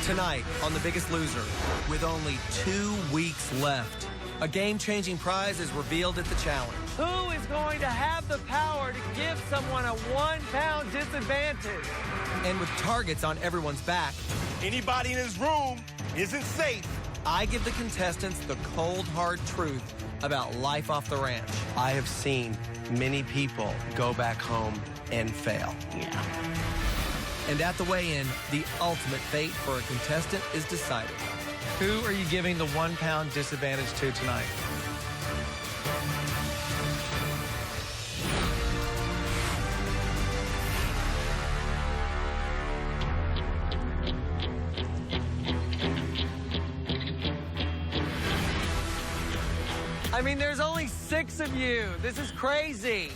Tonight on The Biggest Loser, with only 2 weeks left, a game-changing prize is revealed at the challenge. Who is going to have the power to give someone a 1-pound disadvantage? And with targets on everyone's back, Anybody in this room isn't safe. I give the contestants the cold, hard truth about life off the ranch. I have seen many people go back home and fail. Yeah. And at the weigh-in, the ultimate fate for a contestant is decided. Who are you giving the 1-pound disadvantage to tonight? I mean, there's only 6 of you. This is crazy.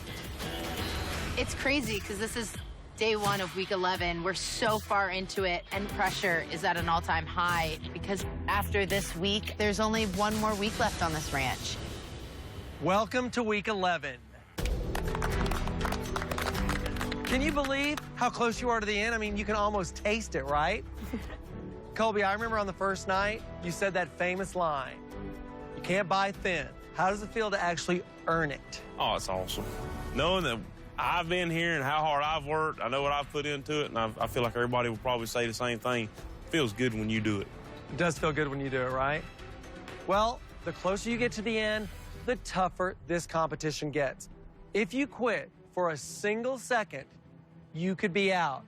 It's crazy because this is day 1 of week 11. We're so far into it, and pressure is at an all-time high because after this week, there's only 1 more week left on this ranch. Welcome to week 11. Can you believe how close you are to the end? I mean, you can almost taste it, right? Colby, I remember on the first night, you said that famous line, you can't buy thin. How does it feel to actually earn it? Oh, it's awesome. Knowing that I've been here and how hard I've worked, I know what I've put into it, and I feel like everybody will probably say the same thing. It feels good when you do it. It does feel good when you do it, right? Well, the closer you get to the end, the tougher this competition gets. If you quit for a single second, you could be out.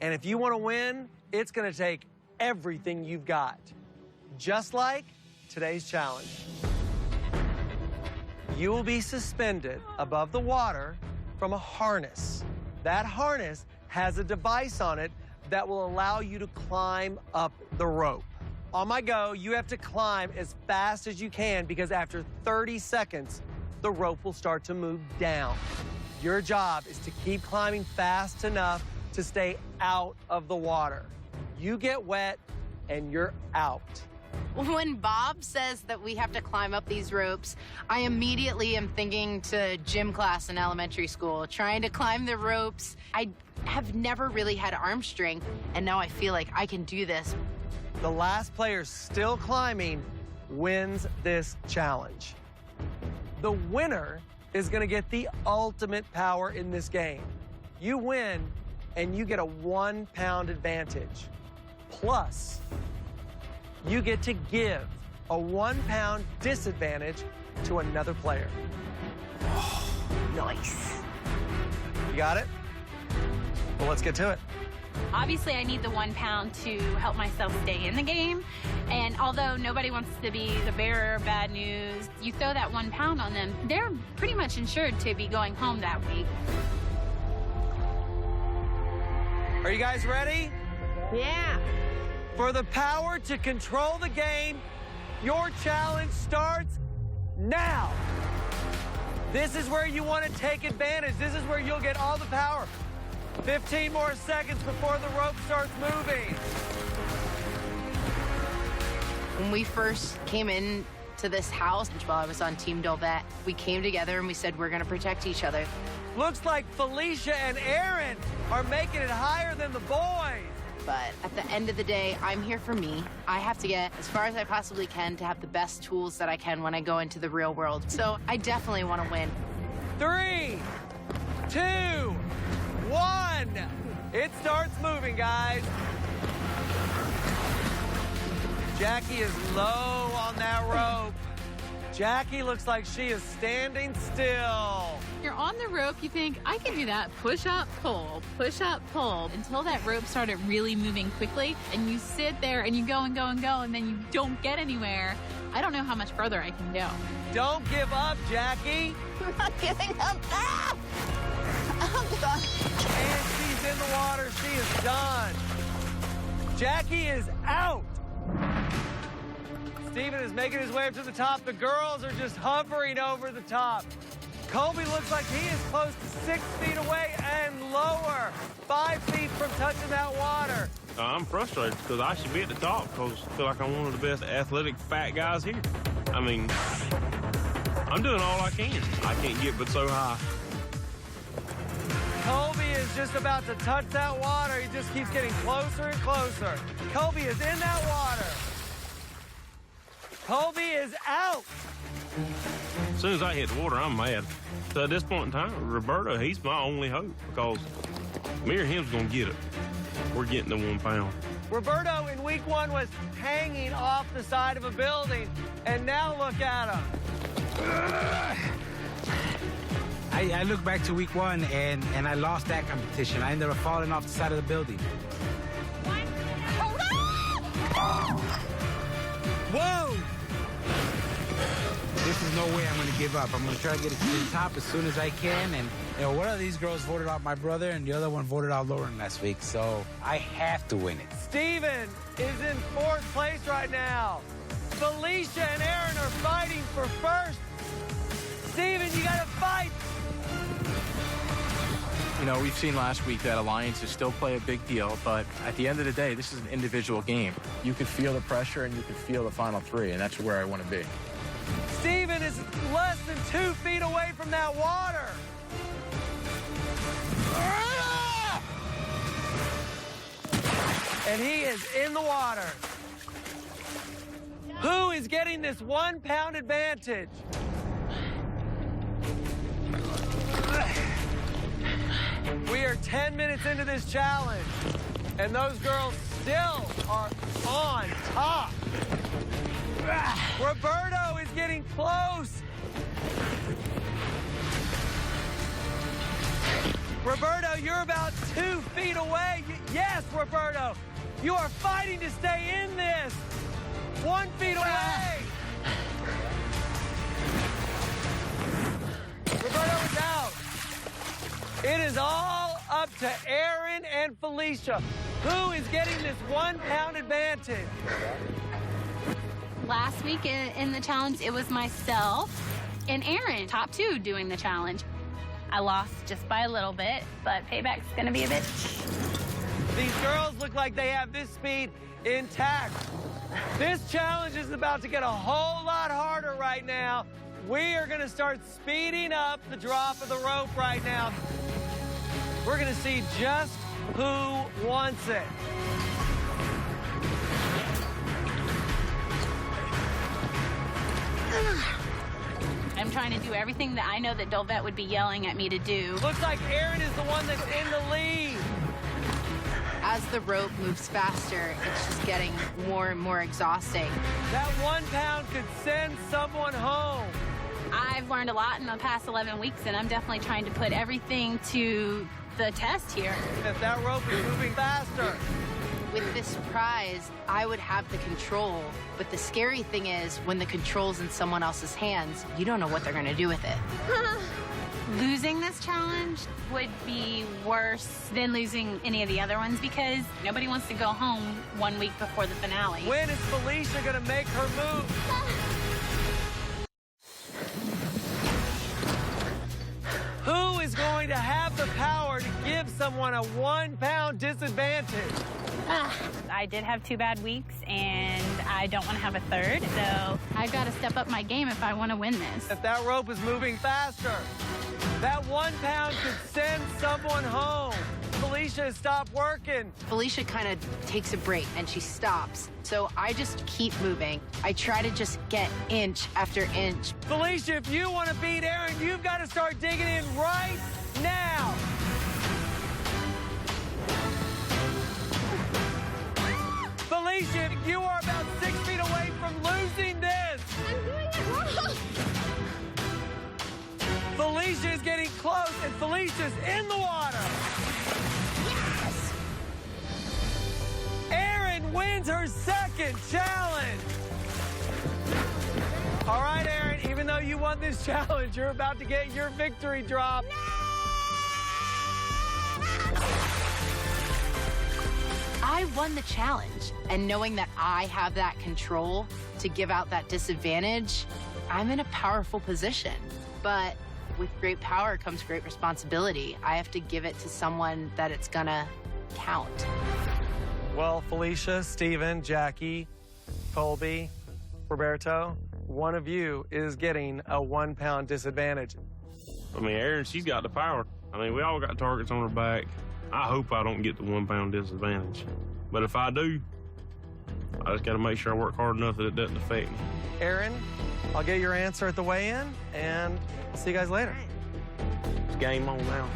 And if you want to win, it's going to take everything you've got. Just like today's challenge. You will be suspended above the water from a harness. That harness has a device on it that will allow you to climb up the rope. On my go, you have to climb as fast as you can because after 30 seconds, the rope will start to move down. Your job is to keep climbing fast enough to stay out of the water. You get wet and you're out. When Bob says that we have to climb up these ropes, I immediately am thinking to gym class in elementary school, trying to climb the ropes. I have never really had arm strength, and now I feel like I can do this. The last player still climbing wins this challenge. The winner is going to get the ultimate power in this game. You win, and you get a 1-pound advantage. Plus, you get to give a 1-pound disadvantage to another player. Nice. You got it? Well, let's get to it. Obviously, I need the 1 pound to help myself stay in the game. And although nobody wants to be the bearer of bad news, you throw that 1 pound on them, they're pretty much insured to be going home that week. Are you guys ready? Yeah. For the power to control the game, your challenge starts now. This is where you want to take advantage. This is where you'll get all the power. 15 more seconds before the rope starts moving. When we first came in to this house while I was on Team Dolbet, we came together and we said we're going to protect each other. Looks like Felicia and Aaron are making it higher than the boys. But at the end of the day, I'm here for me. I have to get as far as I possibly can to have the best tools that I can when I go into the real world. So I definitely want to win. 3, 2, 1. It starts moving, guys. Jackie is low on that rope. Jackie looks like she is standing still. You're on the rope, you think, I can do that. Push up, pull, until that rope started really moving quickly, and you sit there and you go and go and go, and then you don't get anywhere. I don't know how much further I can go. Don't give up, Jackie. I'm not giving up now. I'm done. And she's in the water. She is done. Jackie is out. Steven is making his way up to the top. The girls are just hovering over the top. Colby looks like he is close to 6 feet away and lower. 5 feet from touching that water. I'm frustrated because I should be at the top because I feel like I'm one of the best athletic fat guys here. I mean, I'm doing all I can. I can't get but so high. Colby is just about to touch that water. He just keeps getting closer and closer. Colby is in that water. Colby is out. As soon as I hit the water, I'm mad. So at this point in time, Roberto, he's my only hope because me or him's going to get it. We're getting the 1 pound. Roberto in week 1 was hanging off the side of a building, and now look at him. I look back to week 1 and I lost that competition. I ended up falling off the side of the building. Whoa! This is no way I'm going to give up. I'm going to try to get it to the top as soon as I can. And, you know, one of these girls voted out my brother, and the other one voted out Lauren last week. So I have to win it. Steven is in 4th place right now. Felicia and Aaron are fighting for 1st. Steven, you got to fight. You know, we've seen last week that alliances still play a big deal, but at the end of the day, this is an individual game. You can feel the pressure and you can feel the final 3, and that's where I want to be. Steven is less than 2 feet away from that water. And he is in the water. Who is getting this 1 pound advantage? We are 10 minutes into this challenge, and those girls still are on top. Roberto is getting close. Roberto, you're about 2 feet away. Yes, Roberto, you are fighting to stay in this. 1 feet away. Roberto is out. It is all up to Aaron and Felicia. Who is getting this 1 pound advantage? Last week in the challenge, it was myself and Aaron, top 2, doing the challenge. I lost just by a little bit, but payback's gonna be a bitch. These girls look like they have this speed intact. This challenge is about to get a whole lot harder right now. We are gonna start speeding up the drop of the rope right now. We're gonna see just who wants it. I'm trying to do everything that I know that Dolvet would be yelling at me to do. Looks like Aaron is the one that's in the lead. As the rope moves faster, it's just getting more and more exhausting. That 1 pound could send someone home. I've learned a lot in the past 11 weeks, and I'm definitely trying to put everything to the test here. If that rope is moving faster. With this prize, I would have the control, but the scary thing is when the control's in someone else's hands, you don't know what they're gonna do with it. Losing this challenge would be worse than losing any of the other ones because nobody wants to go home 1 week before the finale. When is Felicia gonna make her move? Who is going to have the power to give someone a 1 pound disadvantage? I did have 2 bad weeks, and I don't want to have a 3rd, so I've got to step up my game if I want to win this. If that rope is moving faster, that 1 pound could send someone home. Felicia has stopped working. Felicia kind of takes a break and she stops. So I just keep moving. I try to just get inch after inch. Felicia, if you want to beat Aaron, you've got to start digging in right now. Felicia, you are about 6 feet away from losing this. I'm doing it wrong. Felicia is getting close, and Felicia's in the water. Yes! Aaron wins her 2nd challenge. All right, Aaron, even though you won this challenge, you're about to get your victory drop. I won the challenge, and knowing that I have that control to give out that disadvantage, I'm in a powerful position. But with great power comes great responsibility. I have to give it to someone that it's gonna count. Well, Felicia, Steven, Jackie, Colby, Roberto, one of you is getting a 1 pound disadvantage. I mean, Aaron, she's got the power. I mean, we all got targets on our back. I hope I don't get the 1 pound disadvantage. But if I do, I just got to make sure I work hard enough that it doesn't affect me. Aaron, I'll get your answer at the weigh-in, and I'll see you guys later. It's game on now.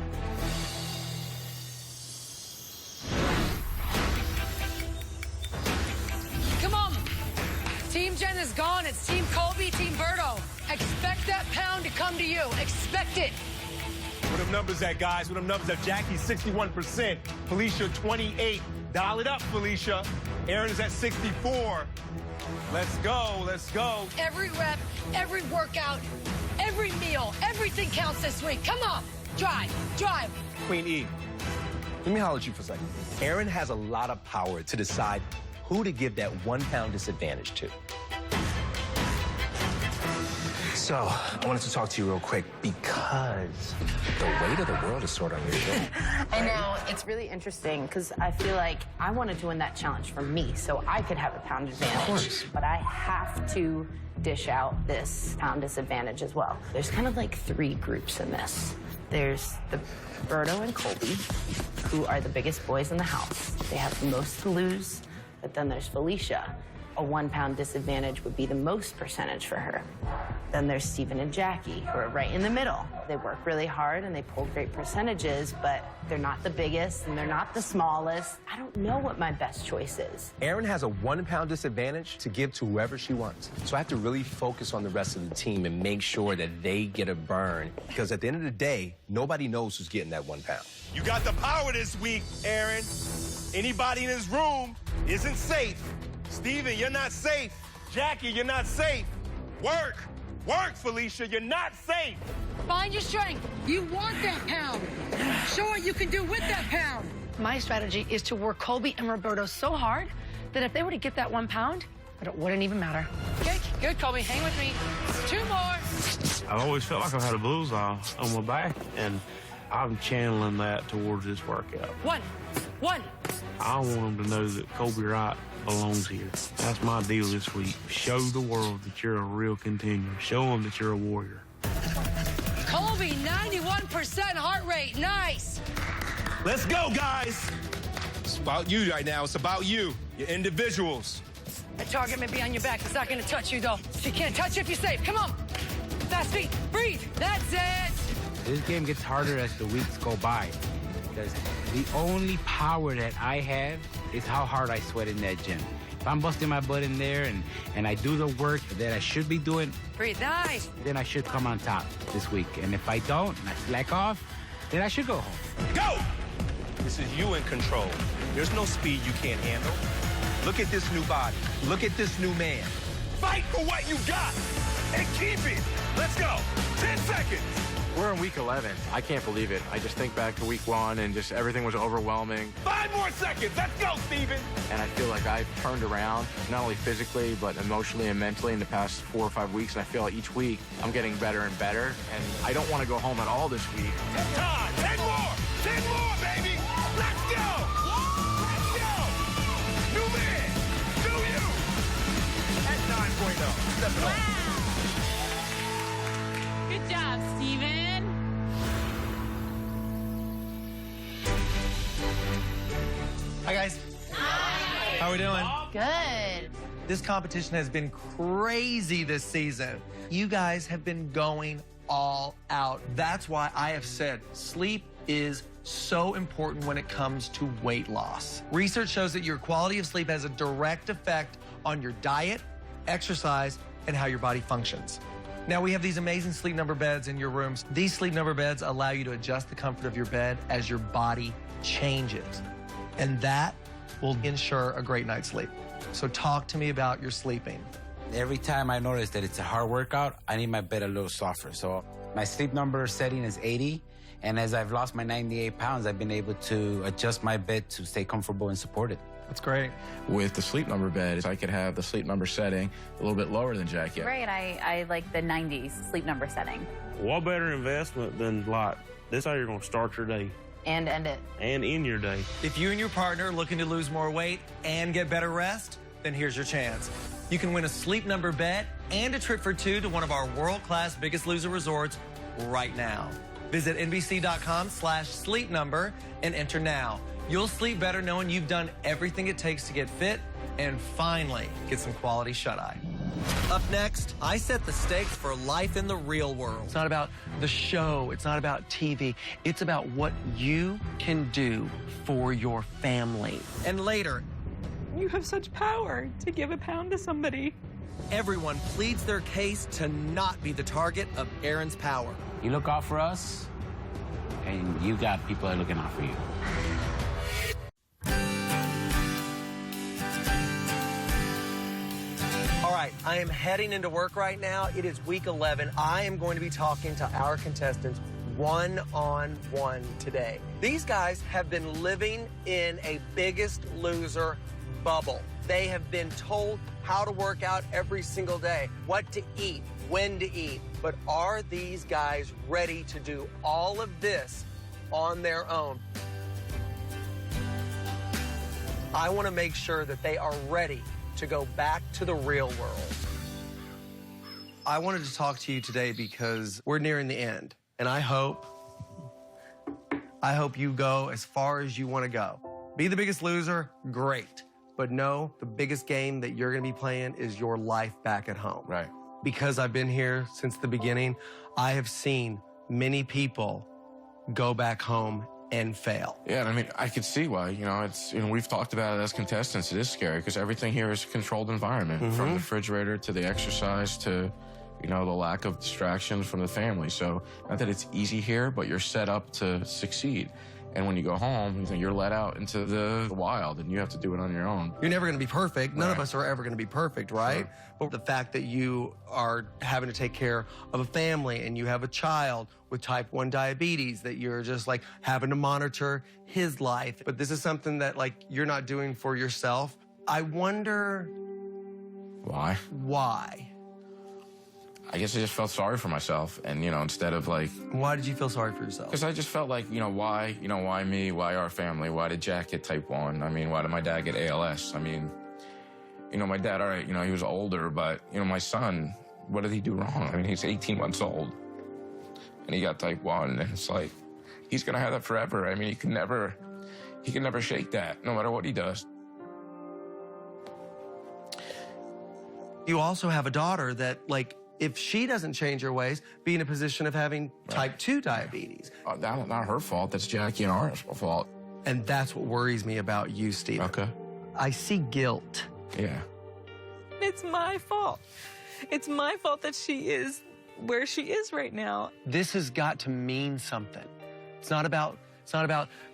Come on. Team Jen is gone. It's Team Colby, Team Berto. Expect that pound to come to you. Expect it. What them numbers at, guys? What them numbers at? Jackie, 61%. Felicia, 28. Dial it up, Felicia. Aaron is at 64. Let's go, let's go. Every rep, every workout, every meal, everything counts this week. Come on. Drive, drive. Queen E, let me holler at you for a second. Aaron has a lot of power to decide who to give that 1 pound disadvantage to. So, I wanted to talk to you real quick because the weight of the world is sort of on your shoulder. I know. It's really interesting because I feel like I wanted to win that challenge for me so I could have a pound advantage. Of course. But I have to dish out this pound disadvantage as well. There's kind of like 3 groups in this. There's the Berto and Colby, who are the biggest boys in the house. They have the most to lose. But then there's Felicia. A 1 pound disadvantage would be the most percentage for her. Then there's Steven and Jackie, who are right in the middle. They work really hard and they pull great percentages, but they're not the biggest and they're not the smallest. I don't know what my best choice is. Aaron has a 1 pound disadvantage to give to whoever she wants. So I have to really focus on the rest of the team and make sure that they get a burn. Because at the end of the day, nobody knows who's getting that 1 pound. You got the power this week, Aaron. Anybody in this room isn't safe. Steven, you're not safe. Jackie, you're not safe. Work. Work, Felicia. You're not safe. Find your strength. You want that pound. Show what you can do with that pound. My strategy is to work Colby and Roberto so hard that if they were to get that 1 pound, it wouldn't even matter. Okay, good, Colby. Hang with me. 2 more. I've always felt like I've had a bullseye on my back, and I'm channeling that towards this workout. 1. I want them to know that Colby Wright belongs here. That's my deal this week. Show the world that you're a real contender. Show them that you're a warrior. Colby, 91% heart rate. Nice. Let's go, guys. It's about you right now. It's about you, your individuals. The target may be on your back. It's not going to touch you, though. She can't touch you if you're safe. Come on. Fast feet. Breathe. That's it. This game gets harder as the weeks go by because the only power that I have is how hard I sweat in that gym. If I'm busting my butt in there and I do the work that I should be doing, Breathe. Nice. then I should come on top this week. And if I don't, and I slack off, then I should go home. Go! This is you in control. There's no speed you can't handle. Look at this new body. Look at this new man. Fight for what you got and keep it. Let's go. 10 seconds. We're in week 11. I can't believe it. I just think back to week 1 and just everything was overwhelming. 5 more seconds. Let's go, Steven. And I feel like I've turned around, not only physically, but emotionally and mentally in the past 4 or 5 weeks. And I feel like each week I'm getting better and better. And I don't want to go home at all this week. Time. 10 more. 10 more, baby. Let's go. Let's go. New man. Do you. At 9.0. Step it up. Good job, Steven. Hi, guys. Hi. How we doing? Good. This competition has been crazy this season. You guys have been going all out. That's why I have said sleep is so important when it comes to weight loss. Research shows that your quality of sleep has a direct effect on your diet, exercise, and how your body functions. Now, we have these amazing Sleep Number beds in your rooms. These Sleep Number beds allow you to adjust the comfort of your bed as your body changes. And that will ensure a great night's sleep. So talk to me about your sleeping. Every time I notice that it's a hard workout, I need my bed a little softer. So my Sleep Number setting is 80. And as I've lost my 98 pounds, I've been able to adjust my bed to stay comfortable and supported. That's great. With the Sleep Number bed, I could have the Sleep Number setting a little bit lower than Jackie. Right, I like the 90s Sleep Number setting. What better investment than, like, this how you're going to start your day And end it. and end your day. If you and your partner are looking to lose more weight and get better rest, then here's your chance. You can win a Sleep Number bed and a trip for 2 to one of our world-class Biggest Loser resorts right now. Visit NBC.com/sleep number and enter now. You'll sleep better knowing you've done everything it takes to get fit and finally get some quality shut-eye. Up next, I set the stakes for life in the real world. It's not about the show. It's not about TV. It's about what you can do for your family. And later, you have such power to give a pound to somebody. Everyone pleads their case to not be the target of Aaron's power. You look out for us, and you got people that are looking out for you. All right, I am heading into work right now. It is week 11. I am going to be talking to our contestants one-on-one today. These guys have been living in a Biggest Loser bubble. They have been told how to work out every single day, what to eat, when to eat. But are these guys ready to do all of this on their own? I want to make sure that they are ready to go back to the real world. I wanted to talk to you today because we're nearing the end, and I hope you go as far as you want to go. Be the biggest loser, great. But no, the biggest game that you're going to be playing is your life back at home. Right. Because I've been here since the beginning, I have seen many people go back home and fail. Yeah, I mean, I could see why. We've talked about it as contestants. It is scary because everything here is a controlled environment, from the refrigerator to the exercise to, the lack of distraction from the family. So not that it's easy here, but you're set up to succeed. And when you go home, you're let out into the wild, and you have to do it on your own. You're never going to be perfect. None of us are ever going to be perfect, right? Sure. But the fact that you are having to take care of a family and you have a child with type 1 diabetes that you're just like having to monitor his life. But this is something that you're not doing for yourself. I wonder why. I guess I just felt sorry for myself, and instead of Why did you feel sorry for yourself? Because I just felt like, why me? Why our family? Why did Jack get type 1? I mean, why did my dad get ALS? I mean, my dad, all right, he was older, but my son, what did he do wrong? I mean, he's 18 months old, and he got type 1, and it's like, he's gonna have that forever. I mean, he can never shake that, no matter what he does. You also have a daughter that if she doesn't change her ways, be in a position of having type 2 diabetes. That's not her fault. That's Jackie and our fault. And that's what worries me about you, Steven. Okay. I see guilt. Yeah. It's my fault. It's my fault that she is where she is right now. This has got to mean something. It's not about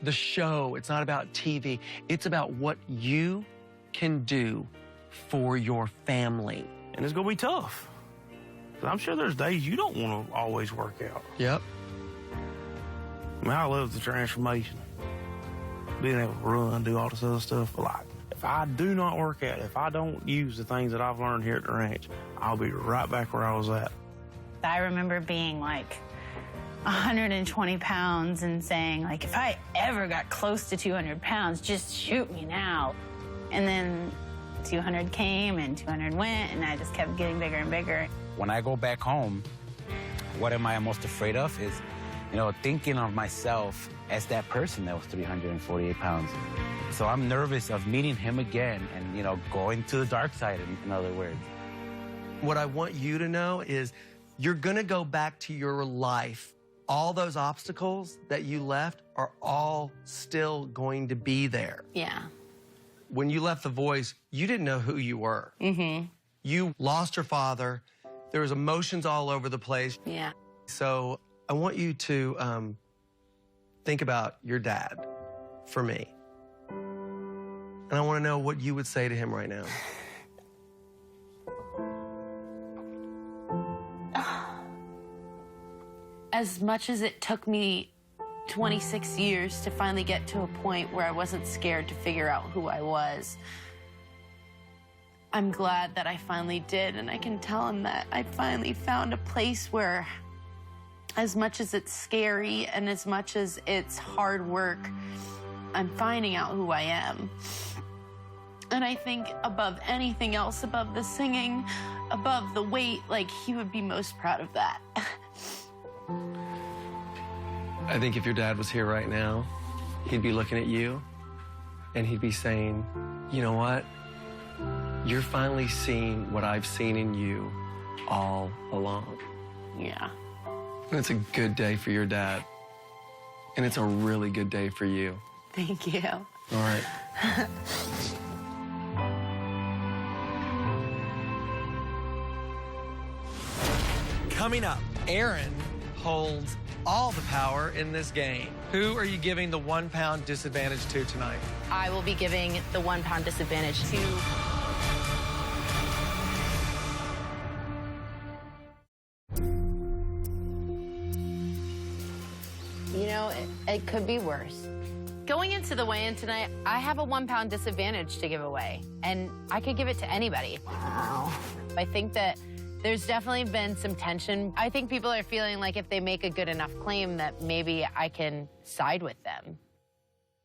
the show. It's not about TV. It's about what you can do for your family. And it's going to be tough. I'm sure there's days you don't want to always work out. Yep. I mean, I love the transformation. Being able to run, do all this other stuff. But if I do not work out, if I don't use the things that I've learned here at the ranch, I'll be right back where I was at. I remember being 120 pounds and saying, if I ever got close to 200 pounds, just shoot me now. And then 200 came and 200 went, and I just kept getting bigger and bigger. When I go back home, what am I most afraid of is, thinking of myself as that person that was 348 pounds. So I'm nervous of meeting him again and, going to the dark side, in other words. What I want you to know is you're going to go back to your life. All those obstacles that you left are all still going to be there. Yeah. When you left The Voice, you didn't know who you were. Mm-hmm. You lost your father. There was emotions all over the place. Yeah. So I want you to think about your dad for me. And I want to know what you would say to him right now. As much as it took me 26 years to finally get to a point where I wasn't scared to figure out who I was, I'm glad that I finally did, and I can tell him that I finally found a place where, as much as it's scary and as much as it's hard work, I'm finding out who I am. And I think above anything else, above the singing, above the weight, he would be most proud of that. I think if your dad was here right now, he'd be looking at you and he'd be saying, you know what? You're finally seeing what I've seen in you all along. Yeah. And it's a good day for your dad. And it's a really good day for you. Thank you. All right. Coming up, Aaron holds all the power in this game. Who are you giving the 1 pound disadvantage to tonight? I will be giving the 1 pound disadvantage to You know, it could be worse. Going into the weigh-in tonight, I have a 1 pound disadvantage to give away, and I could give it to anybody. Wow. I think that there's definitely been some tension. I think people are feeling like if they make a good enough claim that maybe I can side with them.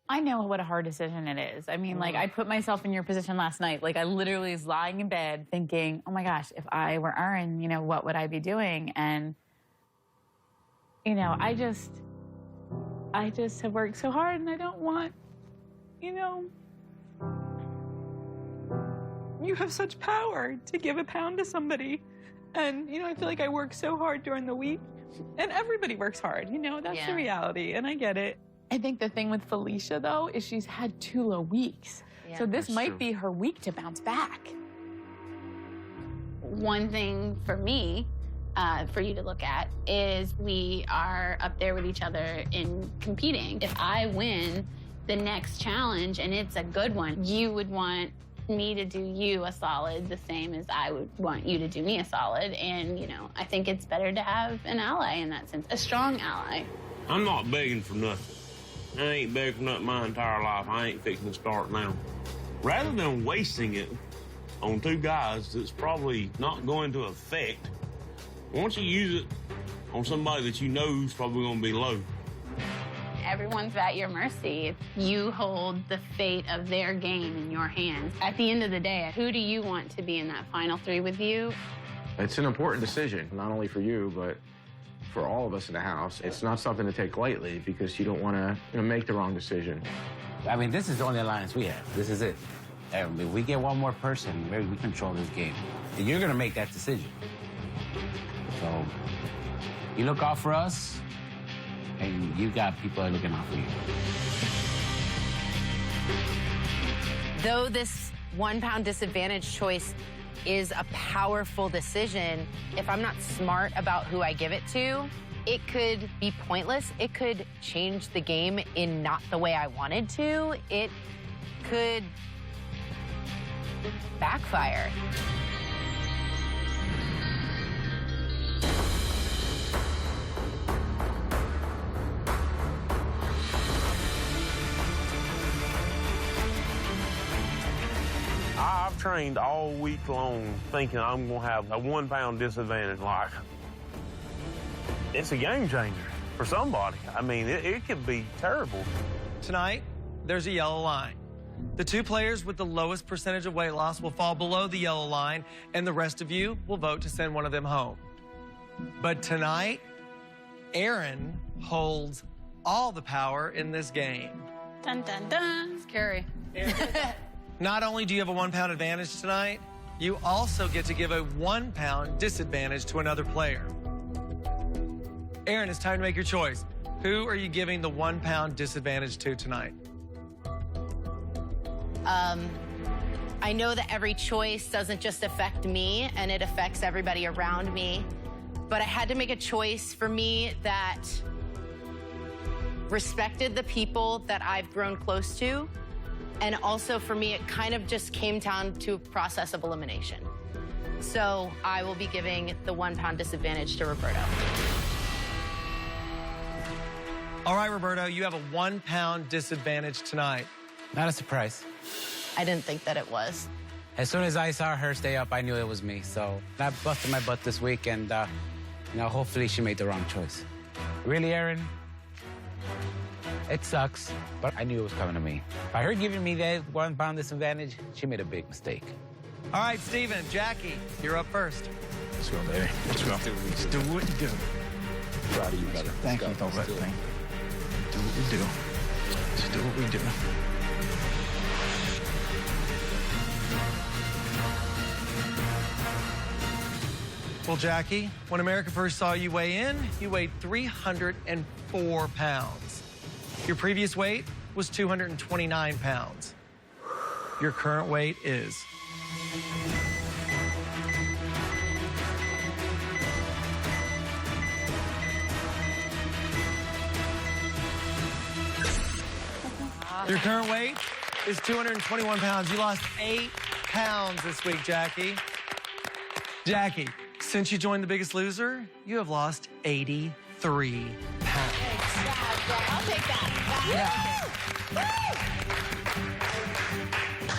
I know what a hard decision it is. I mean, like, I put myself in your position last night. Like, I literally was lying in bed thinking, oh my gosh, if I were Aaron, you know, what would I be doing? And, you know, I just have worked so hard, and I don't want, you know, you have such power to give a pound to somebody. And, you know, I feel like I work so hard during the week, and everybody works hard, you know, that's the reality, and I get it. I think the thing with Felicia, though, is she's had 2 low weeks. Yeah. So this might be her week to bounce back. One thing for me, for you to look at, is we are up there with each other in competing. If I win the next challenge and it's a good one, you would want me to do you a solid the same as I would want you to do me a solid. And, you know, I think it's better to have an ally in that sense, a strong ally. I'm not begging for nothing. I ain't begged for nothing my entire life. I ain't fixing to start now. Rather than wasting it on 2 guys that's probably not going to affect, why don't you use it on somebody that you know is probably going to be low? Everyone's at your mercy. You hold the fate of their game in your hands. At the end of the day, who do you want to be in that final 3 with you? It's an important decision, not only for you, but for all of us in the house. It's not something to take lightly because you don't want to make the wrong decision. I mean, this is the only alliance we have. This is it. And if we get one more person, maybe we control this game. And you're going to make that decision. So you look out for us, and you got people that are looking out for you. Though this 1 pound disadvantage choice is a powerful decision, if I'm not smart about who I give it to, it could be pointless. It could change the game in not the way I wanted to. It could backfire. I've trained all week long thinking I'm going to have a 1 pound disadvantage. Like, it's a game changer for somebody. I mean, it could be terrible. Tonight, there's a yellow line. The 2 players with the lowest percentage of weight loss will fall below the yellow line, and the rest of you will vote to send one of them home. But tonight, Aaron holds all the power in this game. Dun, dun, dun. Scary. Not only do you have a 1 pound advantage tonight, you also get to give a 1 pound disadvantage to another player. Aaron, it's time to make your choice. Who are you giving the 1 pound disadvantage to tonight? I know that every choice doesn't just affect me, and it affects everybody around me. But I had to make a choice for me that respected the people that I've grown close to. And also for me, it kind of just came down to a process of elimination. So I will be giving the 1 pound disadvantage to Roberto. All right, Roberto, you have a 1 pound disadvantage tonight. Not a surprise. I didn't think that it was. As soon as I saw her stay up, I knew it was me. So I busted my butt this week, and you know, hopefully she made the wrong choice. Really, Aaron? It sucks, but I knew it was coming to me. By her giving me that 1 pound disadvantage, she made a big mistake. All right, Steven, Jackie, you're up first. Let's go, baby. Let's go. Let's do what you do. Proud of you, brother. Thank you, don't let me. do what we do. Just do what we do. Well, Jackie, when America first saw you weigh in, you weighed 304 pounds. Your previous weight was 229 pounds. Your current weight is... Your current weight is 221 pounds. You lost 8 pounds this week, Jackie. Jackie, since you joined The Biggest Loser, you have lost 83 pounds. I'll take that.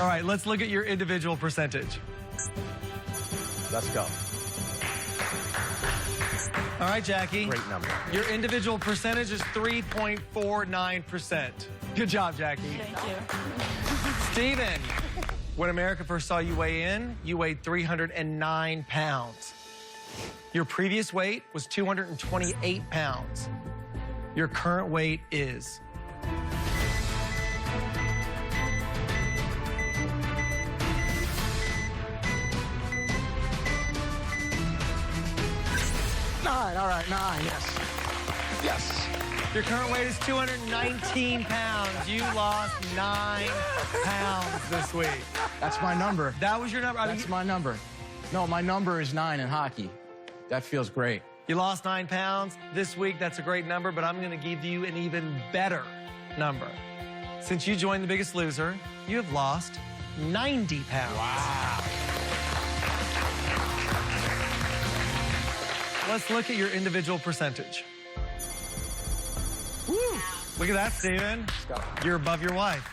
All right, let's look at your individual percentage. Let's go. All right, Jackie. Great number. Your individual percentage is 3.49%. Good job, Jackie. Thank you. Steven, when America first saw you weigh in, you weighed 309 pounds. Your previous weight was 228 pounds. Your current weight is... Nine, all right, 9, yes. Yes. Your current weight is 219 pounds. You lost 9 pounds this week. That's my number. That was your number? That's my number. No, my number is 9 in hockey. That feels great. You lost 9 pounds this week. That's a great number, but I'm going to give you an even better number. Since you joined The Biggest Loser, you have lost 90 pounds. Wow. Let's look at your individual percentage. Woo! Look at that, Steven. You're above your wife.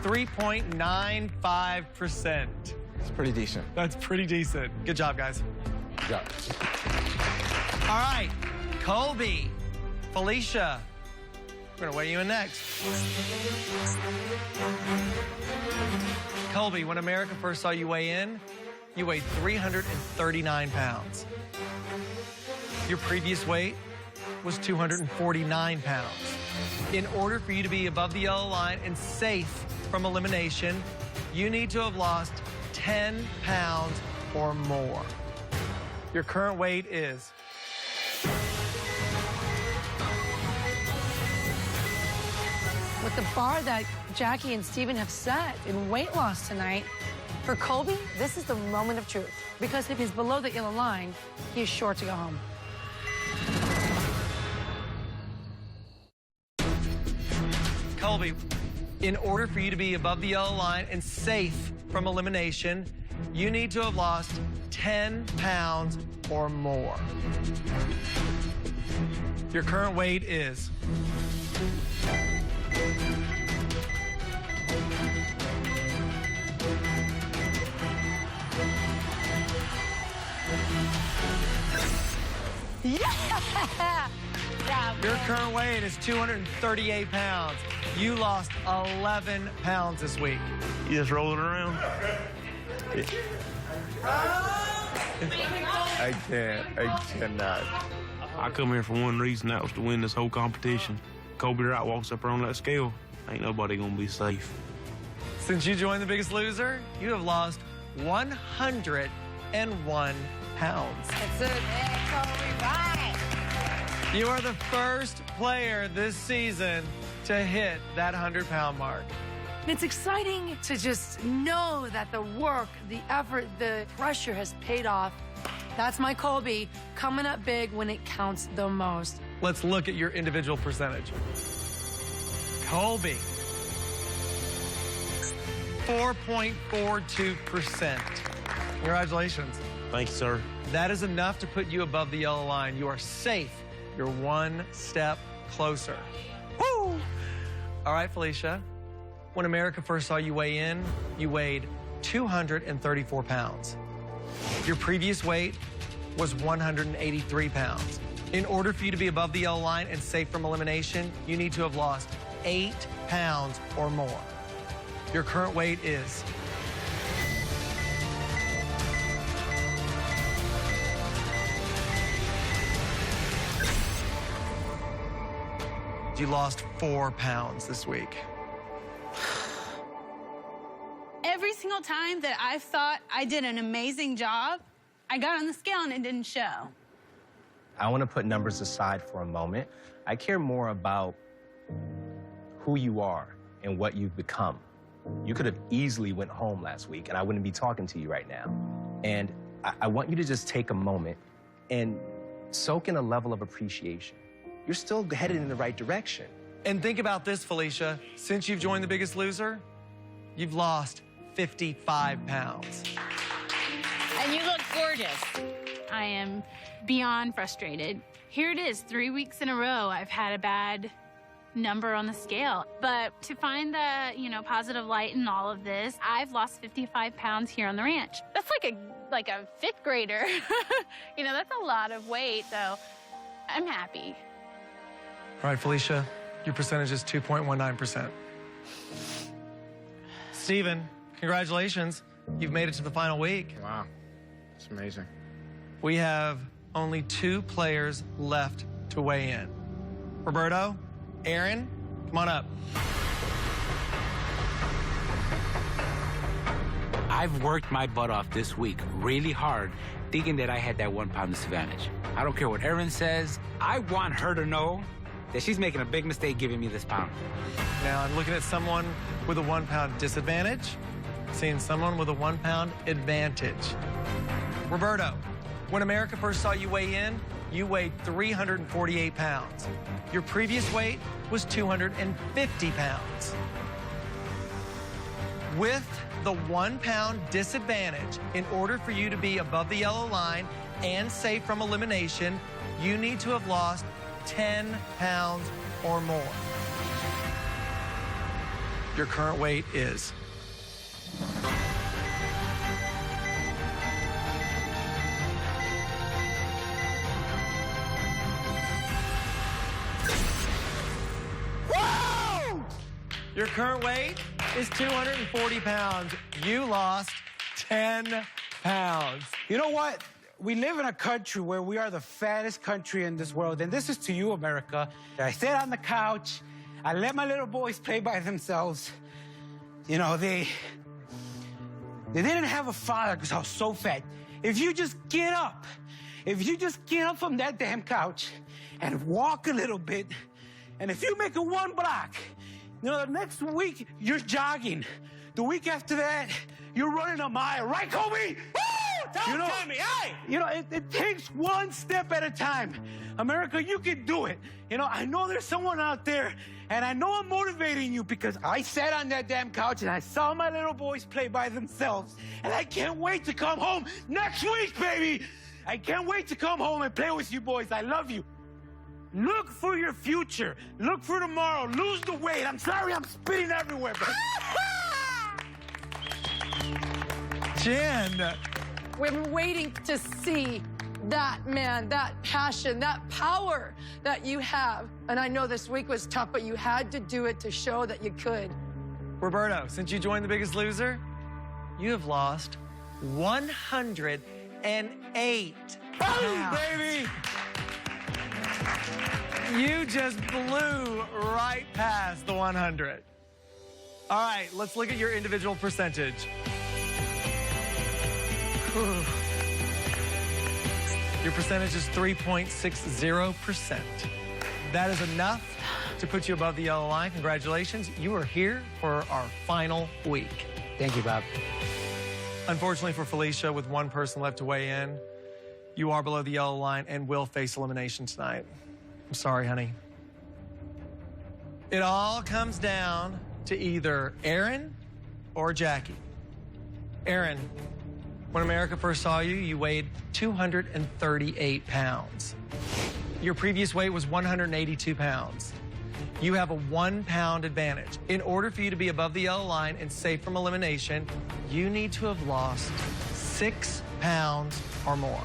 3.95%. It's pretty decent. That's pretty decent. Good job, guys. Good job. All right, Colby, Felicia, we're going to weigh you in next. Colby, when America first saw you weigh in, you weighed 339 pounds. Your previous weight was 249 pounds. In order for you to be above the yellow line and safe from elimination, you need to have lost 10 pounds or more. Your current weight is... With the bar that Jackie and Steven have set in weight loss tonight, for Colby, this is the moment of truth. Because if he's below the yellow line, he is sure to go home. Colby, in order for you to be above the yellow line and safe from elimination, you need to have lost 10 pounds or more. Your current weight is... Yeah! Your current weight is 238 pounds. You lost 11 pounds this week. You just roll it around? I cannot. I come here for one reason, that was to win this whole competition. Colby Wright walks up there on that scale, ain't nobody gonna be safe. Since you joined The Biggest Loser, you have lost 101 pounds. That's it. You are the first player this season to hit that 100-pound mark. It's exciting to just know that the work, the effort, the pressure has paid off. That's my Colby, coming up big when it counts the most. Let's look at your individual percentage. Colby, 4.42%. Congratulations. Thank you, sir. That is enough to put you above the yellow line. You are safe. You're one step closer. Woo! All right, Felicia. When America first saw you weigh in, you weighed 234 pounds. Your previous weight was 183 pounds. In order for you to be above the yellow line and safe from elimination, you need to have lost 8 pounds or more. Your current weight is... You lost 4 pounds this week. Every single time that I thought I did an amazing job, I got on the scale and it didn't show. I want to put numbers aside for a moment. I care more about who you are and what you've become. You could have easily went home last week and I wouldn't be talking to you right now. And I want you to just take a moment and soak in a level of appreciation. You're still headed in the right direction. And think about this, Felicia. Since you've joined The Biggest Loser, you've lost 55 pounds. And you look gorgeous. I am beyond frustrated. Here it is, 3 weeks in a row, I've had a bad number on the scale. But to find the, positive light in all of this, I've lost 55 pounds here on the ranch. That's like a fifth grader. That's a lot of weight, so I'm happy. All right, Felicia, your percentage is 2.19%. Steven, congratulations. You've made it to the final week. Wow, it's amazing. We have only 2 players left to weigh in. Roberto, Aaron, come on up. I've worked my butt off this week really hard, thinking that I had that 1 pound disadvantage. I don't care what Erin says. I want her to know that she's making a big mistake giving me this pound. Now I'm looking at someone with a 1 pound disadvantage, seeing someone with a 1 pound advantage. Roberto, when America first saw you weigh in, you weighed 348 pounds. Your previous weight was 250 pounds. With the 1 pound disadvantage, in order for you to be above the yellow line and safe from elimination, you need to have lost 10 pounds or more. Your current weight is Your current weight is 240 pounds. You lost 10 pounds. You know what? We live in a country where we are the fattest country in this world, and this is to you, America. I sat on the couch. I let my little boys play by themselves. They didn't have a father because I was so fat. If you just get up from that damn couch and walk a little bit, and if you make it 1 block, the next week, you're jogging. The week after that, you're running a mile. Right, Kobe? Woo! Tell me, hey! It takes 1 step at a time. America, you can do it. I know there's someone out there, and I know I'm motivating you because I sat on that damn couch and I saw my little boys play by themselves. And I can't wait to come home next week, baby! I can't wait to come home and play with you boys. I love you. Look for your future. Look for tomorrow. Lose the weight. I'm sorry I'm spitting everywhere, but... Jen. We've been waiting to see that man, that passion, that power that you have. And I know this week was tough, but you had to do it to show that you could. Roberto, since you joined The Biggest Loser, you have lost 108 pounds. Baby! You just blew right past the 100. All right, let's look at your individual percentage. Your percentage is 3.60%. That is enough to put you above the yellow line. Congratulations. You are here for our final week. Thank you, Bob. Unfortunately for Felicia, with 1 person left to weigh in, you are below the yellow line and will face elimination tonight. I'm sorry, honey. It all comes down to either Aaron or Jackie. Aaron, when America first saw you, you weighed 238 pounds. Your previous weight was 182 pounds. You have a 1 pound advantage. In order for you to be above the yellow line and safe from elimination, you need to have lost 6 pounds or more.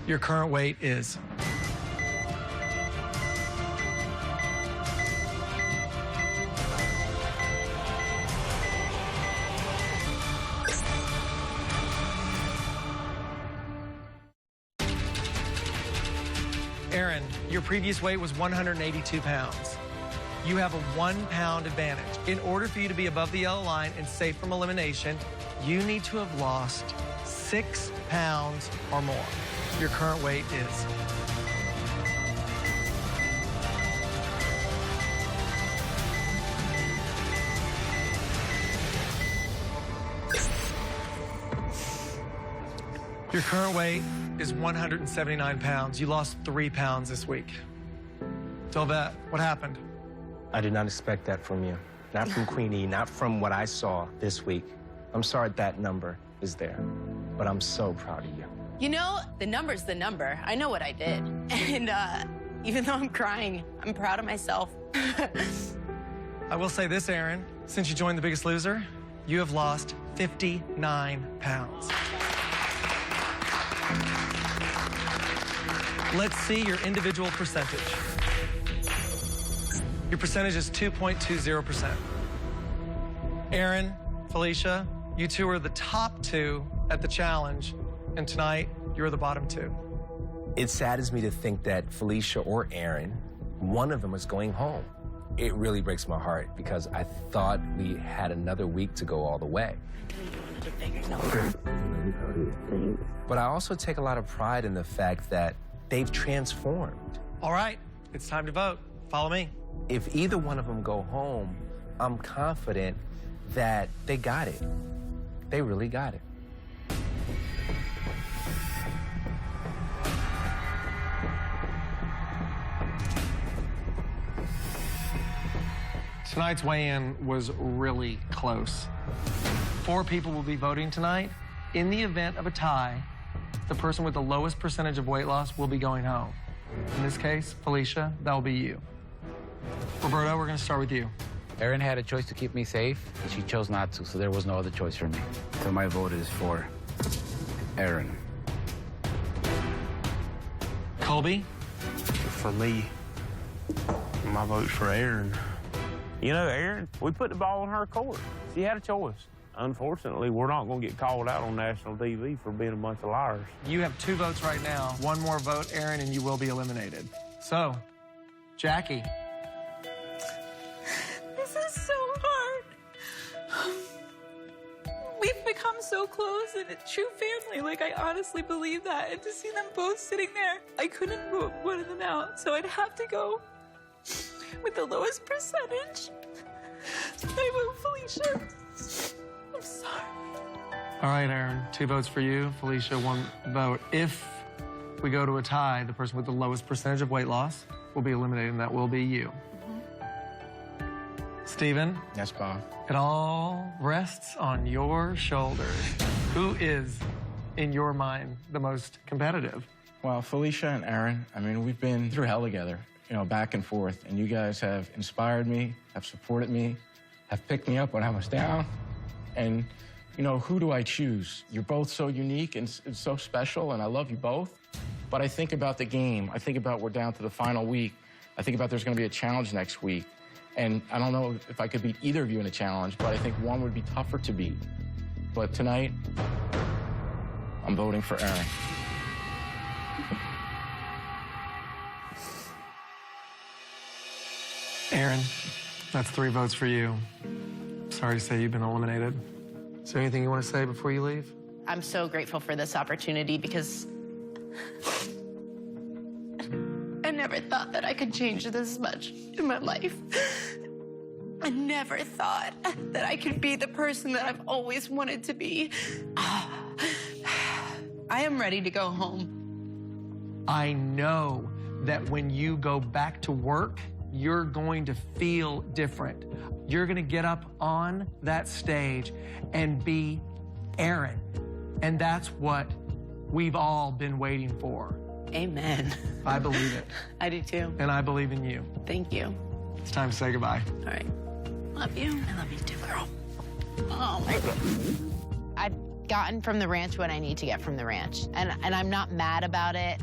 Your current weight is Aaron, your previous weight was 182 pounds. You have a 1 pound advantage. In order for you to be above the yellow line and safe from elimination, you need to have lost 6 pounds or more. Your current weight is. Your current weight is 179 pounds. You lost 3 pounds this week. Delvette, what happened? I did not expect that from you. Not from Queenie, not from what I saw this week. I'm sorry that number is there, but I'm so proud of you. You know, the number's the number. I know what I did. And even though I'm crying, I'm proud of myself. I will say this, Aaron. Since you joined The Biggest Loser, you have lost 59 pounds. Let's see your individual percentage. Your percentage is 2.20%. Aaron, Felicia, you two are the top 2 at the challenge, and tonight you're the bottom 2. It saddens me to think that Felicia or Aaron, one of them is going home. It really breaks my heart because I thought we had another week to go all the way. But I also take a lot of pride in the fact that they've transformed. All right, it's time to vote. Follow me. If either one of them go home, I'm confident that they got it. They really got it. Tonight's weigh-in was really close. 4 people will be voting tonight. In the event of a tie, the person with the lowest percentage of weight loss will be going home. In this case, Felicia, that'll be you. Roberto, we're gonna start with you. Erin had a choice to keep me safe, and she chose not to, so there was no other choice for me. So my vote is for Erin. Colby? For me, my vote's for Erin. You know, Erin, we put the ball in her court. She had a choice. Unfortunately, we're not going to get called out on national TV for being a bunch of liars. You have 2 votes right now. 1 more vote, Aaron, and you will be eliminated. So, Jackie. This is so hard. We've become so close and a true family. Like, I honestly believe that. And to see them both sitting there, I couldn't vote one of them out. So I'd have to go with the lowest percentage. I vote Felicia. I'm sorry. All right, Aaron, 2 votes for you. Felicia, 1 vote. If we go to a tie, the person with the lowest percentage of weight loss will be eliminated, and that will be you. Steven? Yes, Bob. It all rests on your shoulders. Who is, in your mind, the most competitive? Well, Felicia and Aaron, I mean, we've been through hell together, you know, back and forth. And you guys have inspired me, have supported me, have picked me up when I was down. And, you know, who do I choose? You're both so unique and so special, and I love you both. But I think about the game. I think about we're down to the final week. I think about there's going to be a challenge next week. And I don't know if I could beat either of you in a challenge, but I think one would be tougher to beat. But tonight, I'm voting for Aaron. Aaron, that's 3 votes for you. Sorry to say you've been eliminated. Is there anything you want to say before you leave? I'm so grateful for this opportunity because I never thought that I could change this much in my life. I never thought that I could be the person that I've always wanted to be. I am ready to go home. I know that when you go back to work, you're going to feel different. You're going to get up on that stage and be Aaron. And that's what we've all been waiting for. Amen. I believe it. I do too. And I believe in you. Thank you. It's time to say goodbye. All right. Love you. I love you too, girl. Oh, my God. I've gotten from the ranch what I need to get from the ranch. And I'm not mad about it.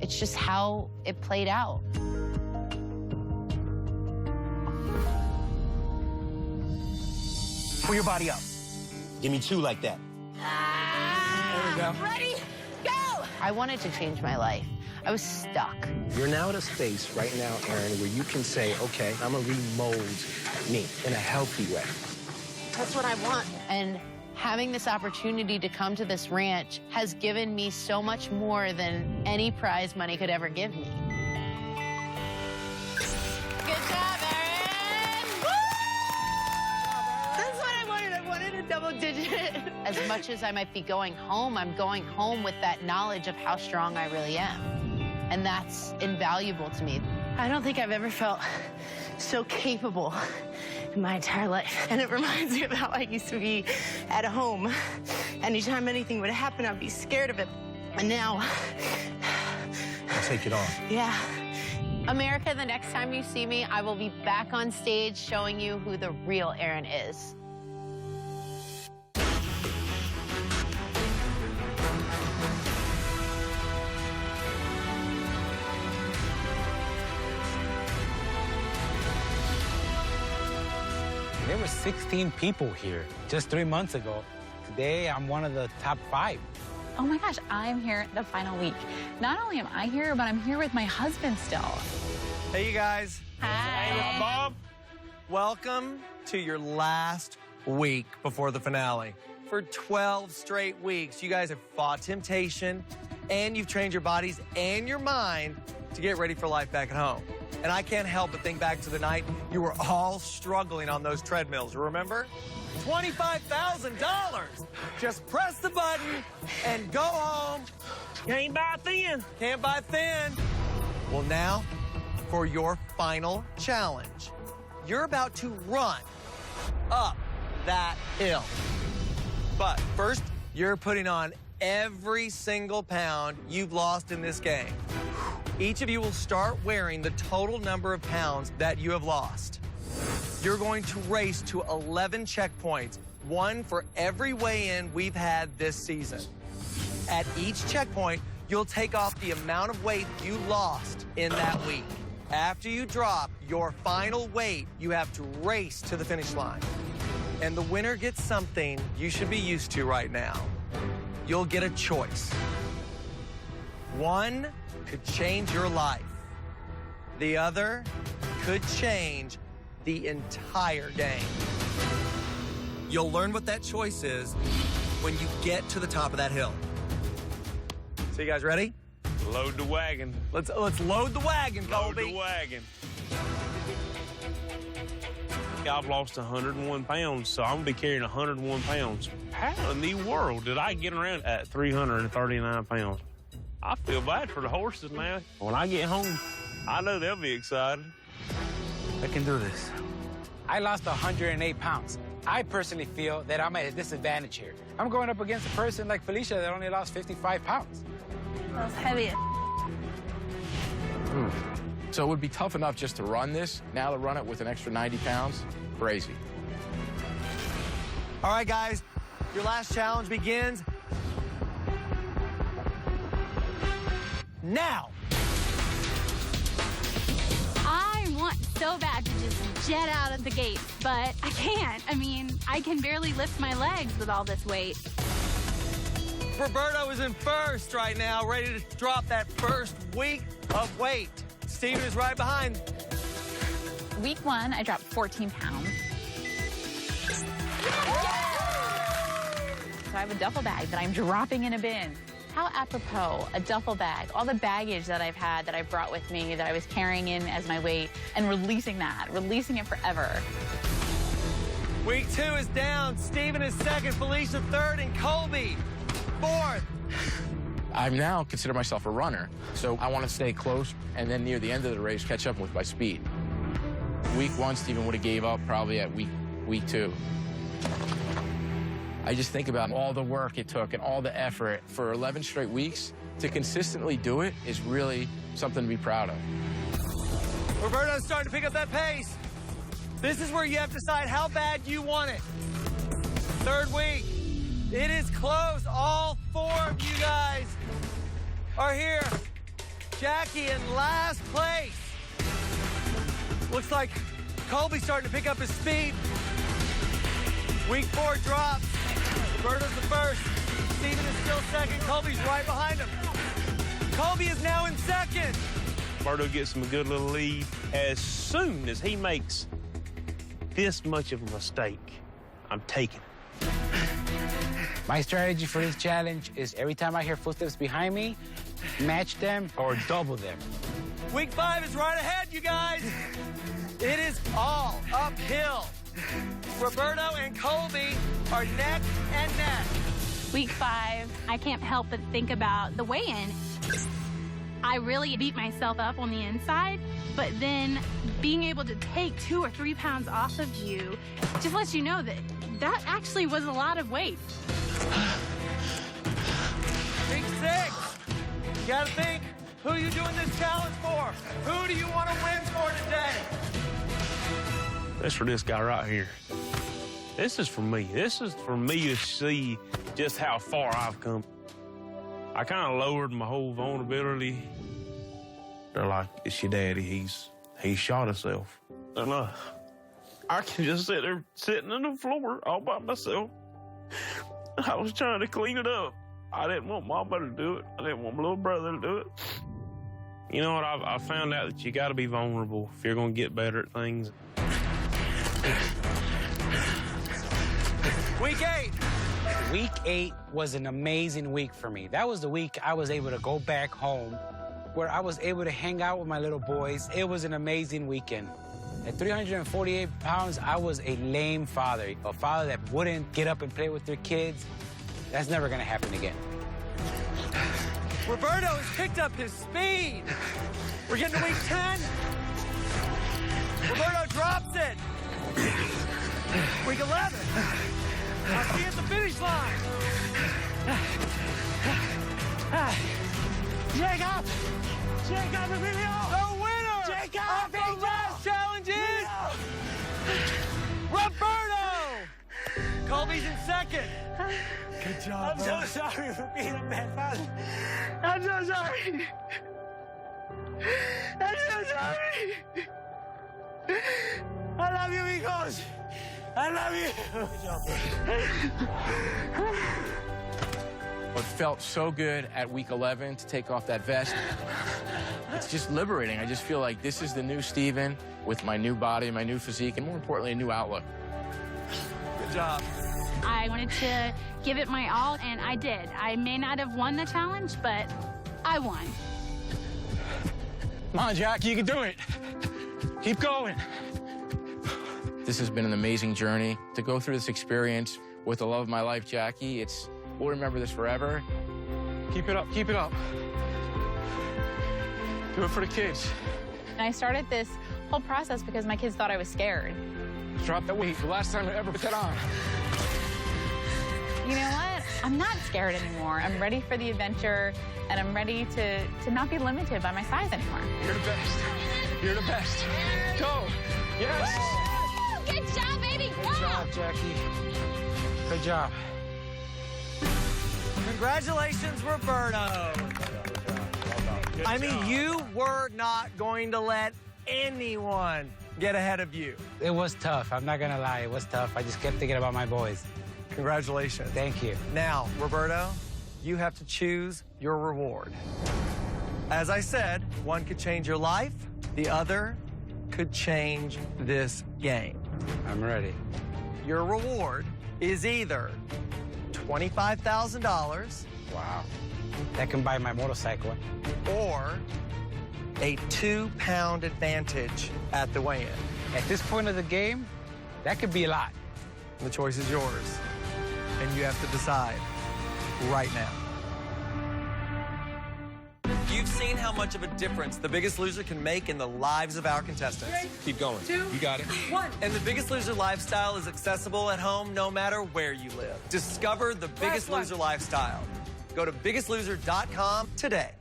It's just how it played out. Pull your body up. Give me 2 like that. There we go. Ready? Go! I wanted to change my life. I was stuck. You're now at a space right now, Aaron, where you can say, okay, I'm gonna remold me in a healthy way. That's what I want. And having this opportunity to come to this ranch has given me so much more than any prize money could ever give me. Good job, Aaron! That's what I wanted. I wanted a double digit. As much as I might be going home, I'm going home with that knowledge of how strong I really am. And that's invaluable to me. I don't think I've ever felt so capable in my entire life. And it reminds me of how I used to be at home. Anytime anything would happen, I'd be scared of it. And now... I'll take it off. Yeah. America, the next time you see me, I will be back on stage showing you who the real Aaron is. There were 16 people here just 3 months ago. Today, I'm one of the top 5. Oh my gosh, I'm here the final week. Not only am I here, but I'm here with my husband still. Hey, you guys. Hi. Hey, Bob. Welcome to your last week before the finale. For 12 straight weeks, you guys have fought temptation, and you've trained your bodies and your mind to get ready for life back at home. And I can't help but think back to the night you were all struggling on those treadmills, remember? $25,000. Just press the button and go home. Can't buy thin. Can't buy thin. Well, now for your final challenge. You're about to run up that hill. But first, you're putting on every single pound you've lost in this game. Each of you will start wearing the total number of pounds that you have lost. You're going to race to 11 checkpoints, one for every weigh-in we've had this season. At each checkpoint, you'll take off the amount of weight you lost in that week. After you drop your final weight, you have to race to the finish line. And the winner gets something you should be used to right now. You'll get a choice. One could change your life. The other could change the entire game. You'll learn what that choice is when you get to the top of that hill. So you guys ready? Load the wagon. Let's load the wagon, Colby. Load the wagon. I've lost 101 pounds, so I'm gonna be carrying 101 pounds. How in the world did I get around at 339 pounds? I feel bad for the horses now. When I get home, I know they'll be excited. I can do this. I lost 108 pounds. I personally feel that I'm at a disadvantage here. I'm going up against a person like Felicia that only lost 55 pounds. That was heavy. So it would be tough enough just to run this. Now to run it with an extra 90 pounds, crazy. All right, guys, your last challenge begins now. I want so bad to just jet out of the gate, but I can't. I mean, I can barely lift my legs with all this weight. Roberto is in first right now, ready to drop that first week of weight. Steven is right behind. Week 1, I dropped 14 pounds. So I have a duffel bag that I'm dropping in a bin. How apropos, a duffel bag, all the baggage that I've had that I've brought with me that I was carrying in as my weight, and releasing it forever. Week 2 is down. Steven is second, Felicia third, and Colby fourth. I now consider myself a runner, so I want to stay close and then near the end of the race catch up with my speed. Week 1, Steven would have gave up probably at week 2. I just think about all the work it took and all the effort for 11 straight weeks. To consistently do it is really something to be proud of. Roberto's starting to pick up that pace. This is where you have to decide how bad you want it. Third week. It is close. All 4 of you guys are here. Jackie in last place. Looks like Colby's starting to pick up his speed. Week 4 drops. Roberto's the first. Steven is still second. Colby's right behind him. Colby is now in second. Roberto gets him a good little lead. As soon as he makes this much of a mistake, I'm taking it. My strategy for this challenge is every time I hear footsteps behind me, match them or double them. Week 5 is right ahead, you guys. It is all uphill. Roberto and Colby are neck and neck. Week 5, I can't help but think about the weigh-in. I really beat myself up on the inside, but then being able to take 2 or 3 pounds off of you just lets you know that that actually was a lot of weight. Week 6, you gotta think, who are you doing this challenge for? Who do you want to win for today? That's for this guy right here. This is for me. This is for me to see just how far I've come. I kind of lowered my whole vulnerability. They're like, it's your daddy. He shot himself. And I can just sit there sitting on the floor all by myself. I was trying to clean it up. I didn't want Mama to do it. I didn't want my little brother to do it. You know what? I found out that you got to be vulnerable if you're going to get better at things. Week 8. Week 8 was an amazing week for me. That was the week I was able to go back home, where I was able to hang out with my little boys. It was an amazing weekend. At 348 pounds, I was a lame father, a father that wouldn't get up and play with their kids. That's never gonna happen again. Roberto has picked up his speed. We're getting to week 10. Roberto drops it. Week 11. I'll see you at the finish line. Jacob! Jacob, Emilio! The winner Jacob! of the last challenge is Roberto! Colby's in second. Good job, I'm so sorry for being a bad father. I'm so sorry. I'm so sorry. I love you, amigos. I love you. It felt so good at week 11 to take off that vest. It's just liberating. I just feel like this is the new Steven with my new body, my new physique, and more importantly, a new outlook. Good job. I wanted to give it my all, and I did. I may not have won the challenge, but I won. Come on, Jack, you can do it. Keep going. This has been an amazing journey. To go through this experience with the love of my life, Jackie, we'll remember this forever. Keep it up, keep it up. Do it for the kids. And I started this whole process because my kids thought I was scared. Drop that weight for the last time I ever put that on. You know what? I'm not scared anymore. I'm ready for the adventure, and I'm ready to not be limited by my size anymore. You're the best. You're the best. Go. Yes. Woo! Good job, baby. Good job, Jackie. Good job. Congratulations, Roberto. I mean, you were not going to let anyone get ahead of you. It was tough. I'm not gonna lie. It was tough. I just kept thinking about my boys. Congratulations. Thank you. Now, Roberto, you have to choose your reward. As I said, one could change your life, the other could change this game. I'm ready. Your reward is either $25,000. Wow. That can buy my motorcycle. Or a 2-pound advantage at the weigh-in. At this point of the game, that could be a lot. The choice is yours, and you have to decide right now. You've seen how much of a difference The Biggest Loser can make in the lives of our contestants. Keep going. 2, you got it. 1. And The Biggest Loser lifestyle is accessible at home no matter where you live. Discover The Biggest Loser lifestyle. Go to biggestloser.com today.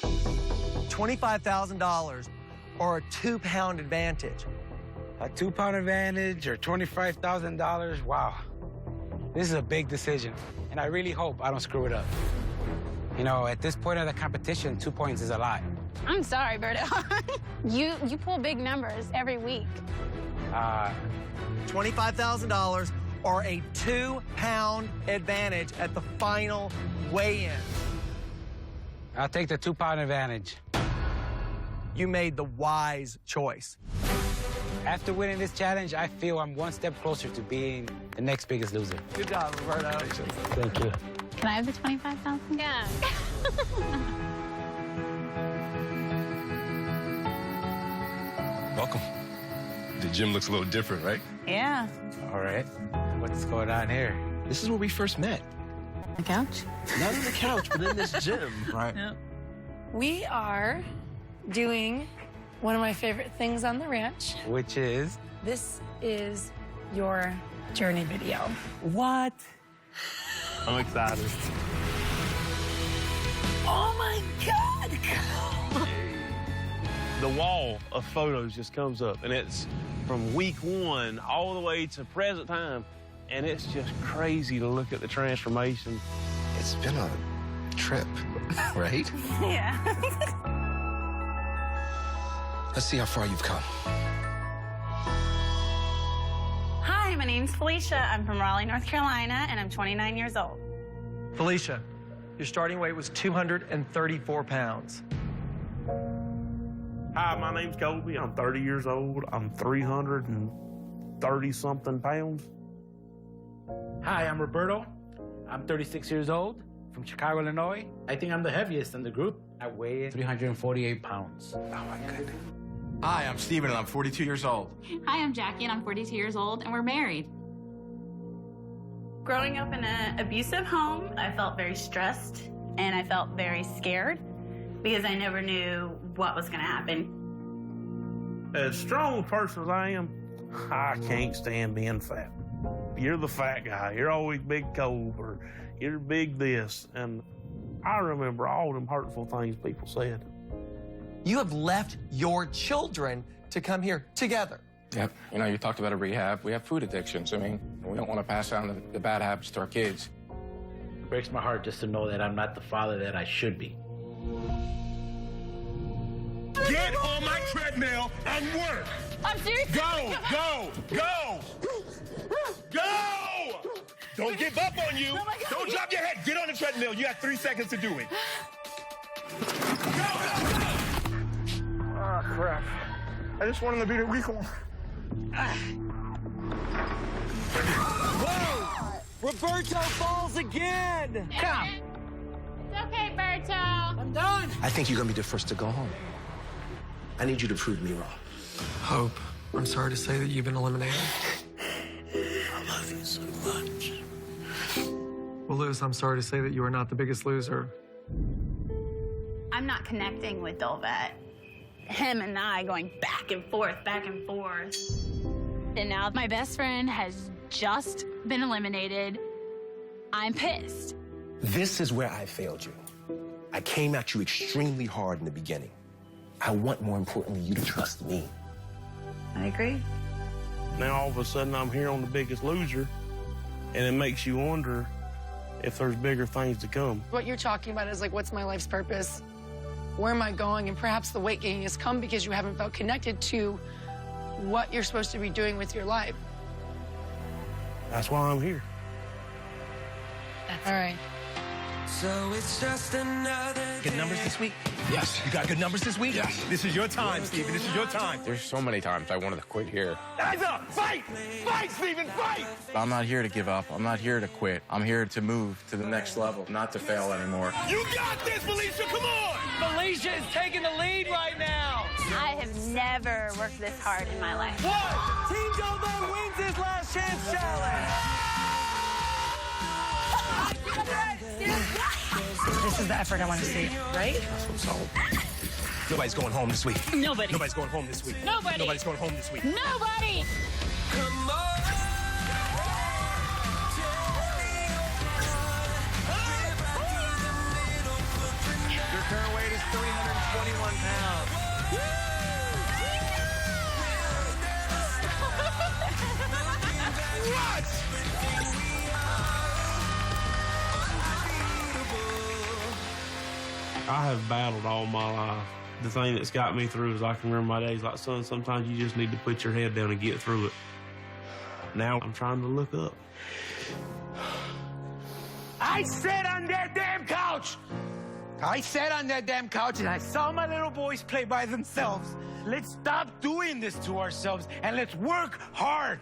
$25,000 or a 2-pound advantage. A 2-pound advantage or $25,000, wow. This is a big decision, and I really hope I don't screw it up. You know, at this point of the competition, 2 points is a lot. I'm sorry, Berto. you pull big numbers every week. $25,000 or a 2-pound advantage at the final weigh-in. I'll take the 2-pound advantage. You made the wise choice. After winning this challenge, I feel I'm one step closer to being the next Biggest Loser. Good job, Roberto. Thank you. Can I have the 25,000? Yeah. Welcome. The gym looks a little different, right? Yeah. All right. What's going on here? This is where we first met. The couch? Not on the couch, but in this gym. Right. Yep. We are doing one of my favorite things on the ranch. Which is? This is your journey video. What? I'm excited. Oh my God! The wall of photos just comes up, and it's from week 1 all the way to present time, and it's just crazy to look at the transformation. It's been a trip, right? Yeah. Let's see how far you've come. Hi, my name's Felicia. I'm from Raleigh, North Carolina, and I'm 29 years old. Felicia, your starting weight was 234 pounds. Hi, my name's Colby. I'm 30 years old. I'm 330-something pounds. Hi, I'm Roberto. I'm 36 years old, from Chicago, Illinois. I think I'm the heaviest in the group. I weigh 348 pounds. Oh, my goodness. Hi, I'm Steven, and I'm 42 years old. Hi, I'm Jackie, and I'm 42 years old, and we're married. Growing up in an abusive home, I felt very stressed, and I felt very scared because I never knew what was going to happen. As strong a person as I am, I can't stand being fat. You're the fat guy. You're always big cold, or you're big this. And I remember all them hurtful things people said. You have left your children to come here together. Yep. You know, you talked about a rehab. We have food addictions. I mean, we don't want to pass down the bad habits to our kids. It breaks my heart just to know that I'm not the father that I should be. Get on my treadmill and work. I'm serious. Go, go, go. Go! Don't give up on you. Don't drop your head. Get on the treadmill. You have 3 seconds to do it. Go! Ah, crap. I just wanted to be the weak one. Whoa! Roberto falls again! Come. It's okay, Berto. I'm done. I think you're going to be the first to go home. I need you to prove me wrong. Hope, I'm sorry to say that you've been eliminated. I love you so much. Well, Luz, I'm sorry to say that you are not the biggest loser. I'm not connecting with Dolvet. Him and I going back and forth. And now my best friend has just been eliminated. I'm pissed. This is where I failed you. I came at you extremely hard in the beginning. I want, more importantly, you to trust me. I agree. Now all of a sudden I'm here on The Biggest Loser, and it makes you wonder if there's bigger things to come. What you're talking about is like, what's my life's purpose? Where am I going? And perhaps the weight gain has come because you haven't felt connected to what you're supposed to be doing with your life. That's why I'm here. All right. So it's just another Good numbers this week? Yes. You got good numbers this week? Yes. This is your time, Steven. This is your time. There's so many times I wanted to quit here. Eyes up! Fight! Fight, Steven, fight! I'm not here to give up. I'm not here to quit. I'm here to move to the next level, not to fail anymore. You got this, Felicia! Come on! Felicia is taking the lead right now. I have never worked this hard in my life. What? Team Dolvo wins his last chance challenge. This is the effort I want to see, right? Nobody's going home this week. Nobody. Nobody's going home this week. Nobody. Nobody's going home this week. Nobody. Come on. Your current weight is 321 pounds. What? I have battled all my life. The thing that's got me through is I can remember my days like, son, sometimes you just need to put your head down and get through it. Now I'm trying to look up. I sat on that damn couch I sat on that damn couch and I saw my little boys play by themselves. Let's stop doing this to ourselves and let's work hard.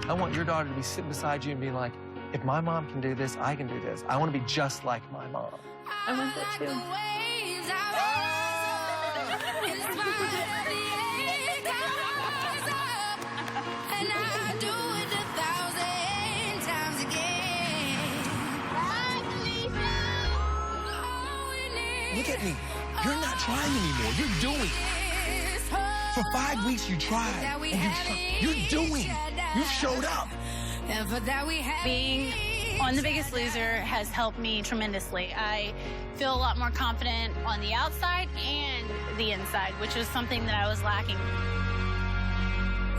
I want your daughter to be sitting beside you and being like, if my mom can do this, I can do this. I want to be just like my mom. I want that too. Look at me. You're not trying anymore. You're doing. For 5 weeks you tried, and you're doing. You showed up. Being on The Biggest Loser has helped me tremendously. I feel a lot more confident on the outside and the inside, which was something that I was lacking.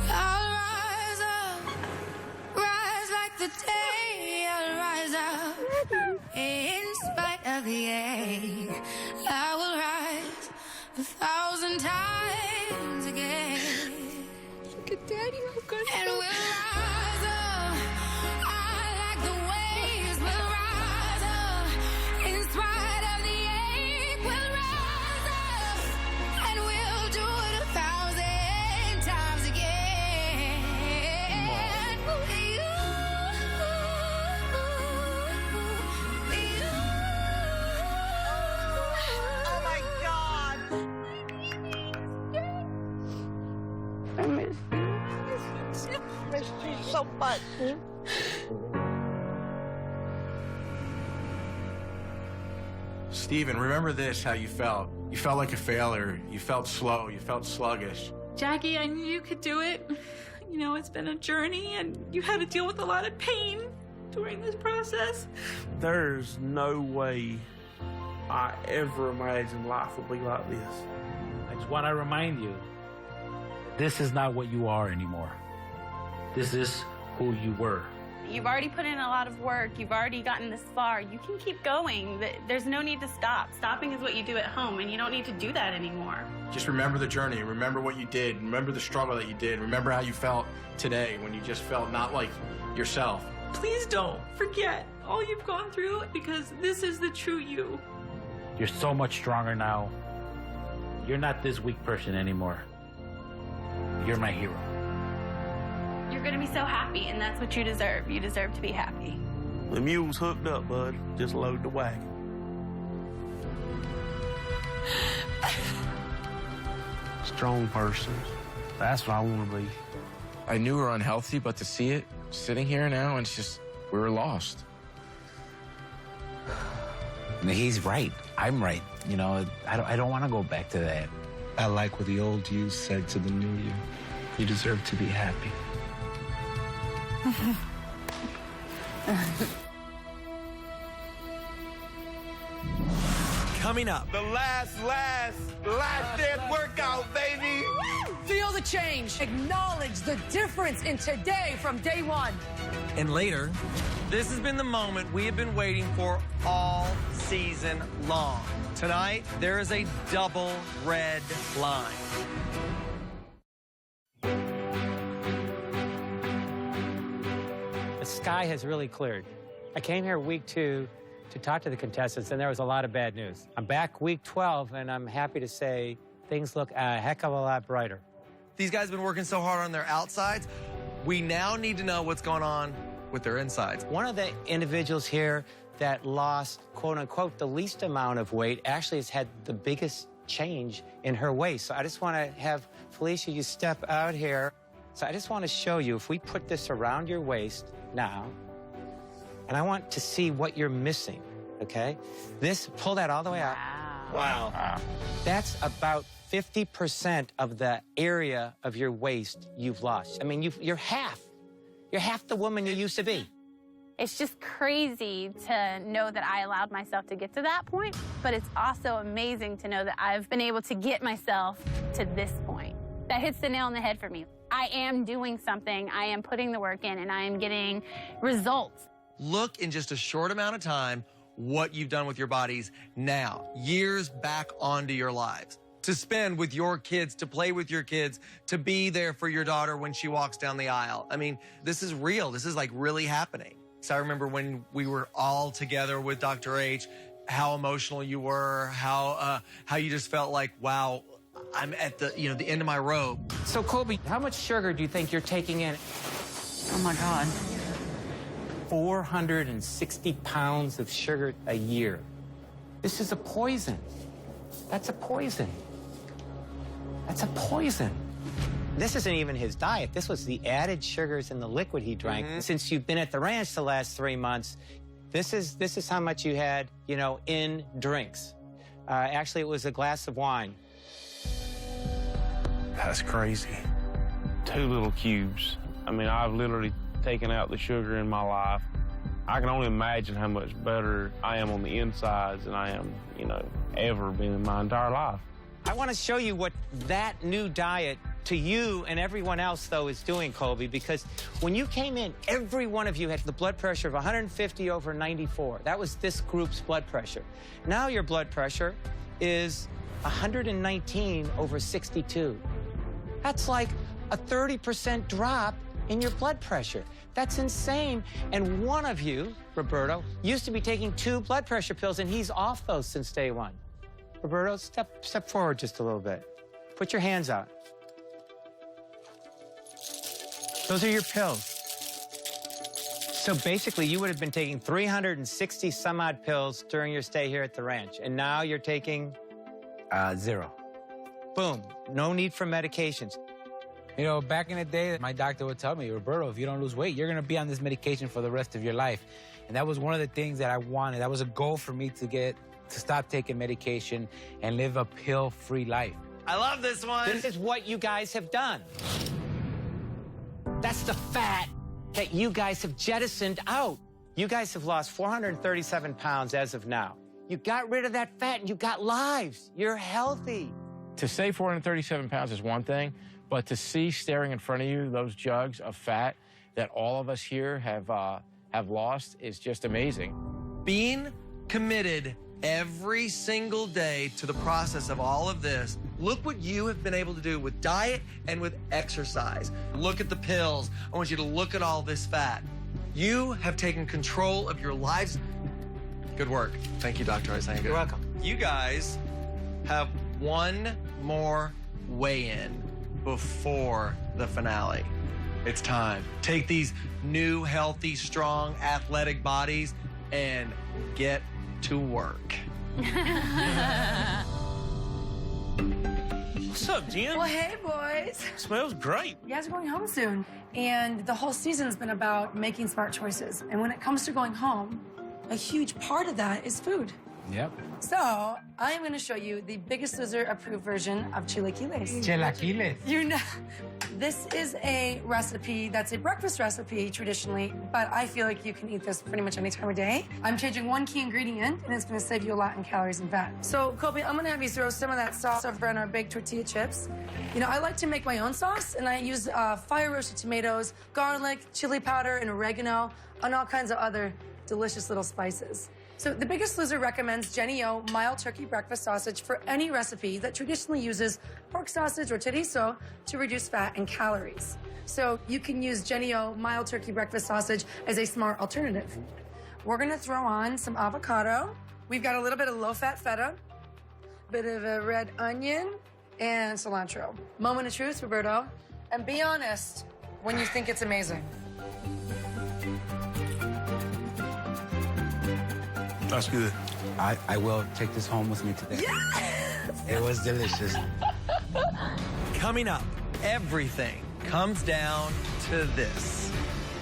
I'll rise up, rise like the day. I'll rise up in spite of the ache. I will rise 1,000 times again. Look at Daddy, how good. And we'll rise up. I like the waves. We'll rise up in spite of the ache. We'll rise up and we'll do it 1,000 times again. Oh my God. I miss you. I miss you so much. Steven, remember this, how you felt. You felt like a failure. You felt slow. You felt sluggish. Jackie, I knew you could do it. You know, it's been a journey, and you had to deal with a lot of pain during this process. There's no way I ever imagined life would be like this. I just want to remind you, this is not what you are anymore. This is who you were. You've already put in a lot of work. You've already gotten this far. You can keep going. There's no need to stop. Stopping is what you do at home, and you don't need to do that anymore. Just remember the journey. Remember what you did. Remember the struggle that you did. Remember how you felt today when you just felt not like yourself. Please don't forget all you've gone through, because this is the true you. You're so much stronger now. You're not this weak person anymore. You're my hero. You're going to be so happy, and that's what you deserve. You deserve to be happy. The mule's hooked up, bud. Just load the wagon. Strong person. That's what I want to be. I knew we were unhealthy, but to see it sitting here now, it's just, we were lost. He's right. I'm right. You know, I don't want to go back to that. I like what the old you said to the new you. You deserve to be happy. Coming up. The last dance workout, baby. Feel the change. Acknowledge the difference in today from day one. And later, this has been the moment we have been waiting for all season long. Tonight, there is a double red line. The sky has really cleared. I came here week 2 to talk to the contestants, and there was a lot of bad news. I'm back week 12, and I'm happy to say things look a heck of a lot brighter. These guys have been working so hard on their outsides. We now need to know what's going on with their insides. One of the individuals here that lost, quote unquote, the least amount of weight actually has had the biggest change in her waist. So I just want to have Felicia, you step out here. So I just want to show you, if we put this around your waist now, and I want to see what you're missing, okay? Pull that all the way out. Wow. That's about 50% of the area of your waist you've lost. I mean, you're half. You're half the woman you used to be. It's just crazy to know that I allowed myself to get to that point, but it's also amazing to know that I've been able to get myself to this point. That hits the nail on the head for me. I am doing something, I am putting the work in, and I am getting results. Look in just a short amount of time what you've done with your bodies now, years back onto your lives. to spend with your kids, to play with your kids, to be there for your daughter when she walks down the aisle. I mean, this is real. This is like really happening. So I remember when we were all together with Dr. H, how emotional you were, how you just felt like, wow, I'm at the end of my rope. So, Colby, how much sugar do you think you're taking in? Oh, my God. 460 pounds of sugar a year. This is a poison. That's a poison. That's a poison. This isn't even his diet. This was the added sugars in the liquid he drank. Since you've been at the ranch the last 3 months, this is how much you had, in drinks. Actually, it was a glass of wine. That's crazy. 2 little cubes. I mean, I've literally taken out the sugar in my life. I can only imagine how much better I am on the insides than I am, ever been in my entire life. I want to show you what that new diet to you and everyone else, though, is doing, Colby, because when you came in, every one of you had the blood pressure of 150/94. That was this group's blood pressure. Now your blood pressure is 119/62. That's like a 30% drop in your blood pressure. That's insane. And one of you, Roberto, used to be taking 2 blood pressure pills, and he's off those since day 1. Roberto, step forward just a little bit. Put your hands out. Those are your pills. So basically, you would have been taking 360 some odd pills during your stay here at the ranch, and now you're taking 0. Boom. No need for medications. Back in the day, my doctor would tell me, Roberto, if you don't lose weight, you're going to be on this medication for the rest of your life. And that was one of the things that I wanted. That was a goal for me to stop taking medication and live a pill-free life. I love this one. This is what you guys have done. That's the fat that you guys have jettisoned out. You guys have lost 437 pounds as of now. You got rid of that fat and you got lives. You're healthy. To say 437 pounds is one thing, but to see staring in front of you those jugs of fat that all of us here have lost is just amazing. Being committed every single day to the process of all of this, look what you have been able to do with diet and with exercise. Look at the pills. I want you to look at all this fat. You have taken control of your lives. Good work. Thank you, Dr. Isaiah. You're welcome. You guys have one more weigh-in before the finale. It's time. Take these new, healthy, strong, athletic bodies and get to work. What's up, Jen? Well, hey, boys. Smells great. You guys are going home soon. And the whole season's been about making smart choices. And when it comes to going home, a huge part of that is food. Yep. So, I am going to show you the Biggest Loser approved version of chilaquiles. Chilaquiles. This is a recipe that's a breakfast recipe traditionally, but I feel like you can eat this pretty much any time of day. I'm changing one key ingredient, and it's going to save you a lot in calories and fat. So, Colby, I'm going to have you throw some of that sauce over on our baked tortilla chips. I like to make my own sauce, and I use fire-roasted tomatoes, garlic, chili powder, and oregano, and all kinds of other delicious little spices. So the Biggest Loser recommends Jenny O mild turkey breakfast sausage for any recipe that traditionally uses pork sausage or chorizo to reduce fat and calories. So you can use Jenny O mild turkey breakfast sausage as a smart alternative. We're gonna throw on some avocado. We've got a little bit of low-fat feta, a bit of a red onion, and cilantro. Moment of truth, Roberto. And be honest when you think it's amazing. That's good. I will take this home with me today. Yes! It was delicious. Coming up, everything comes down to this.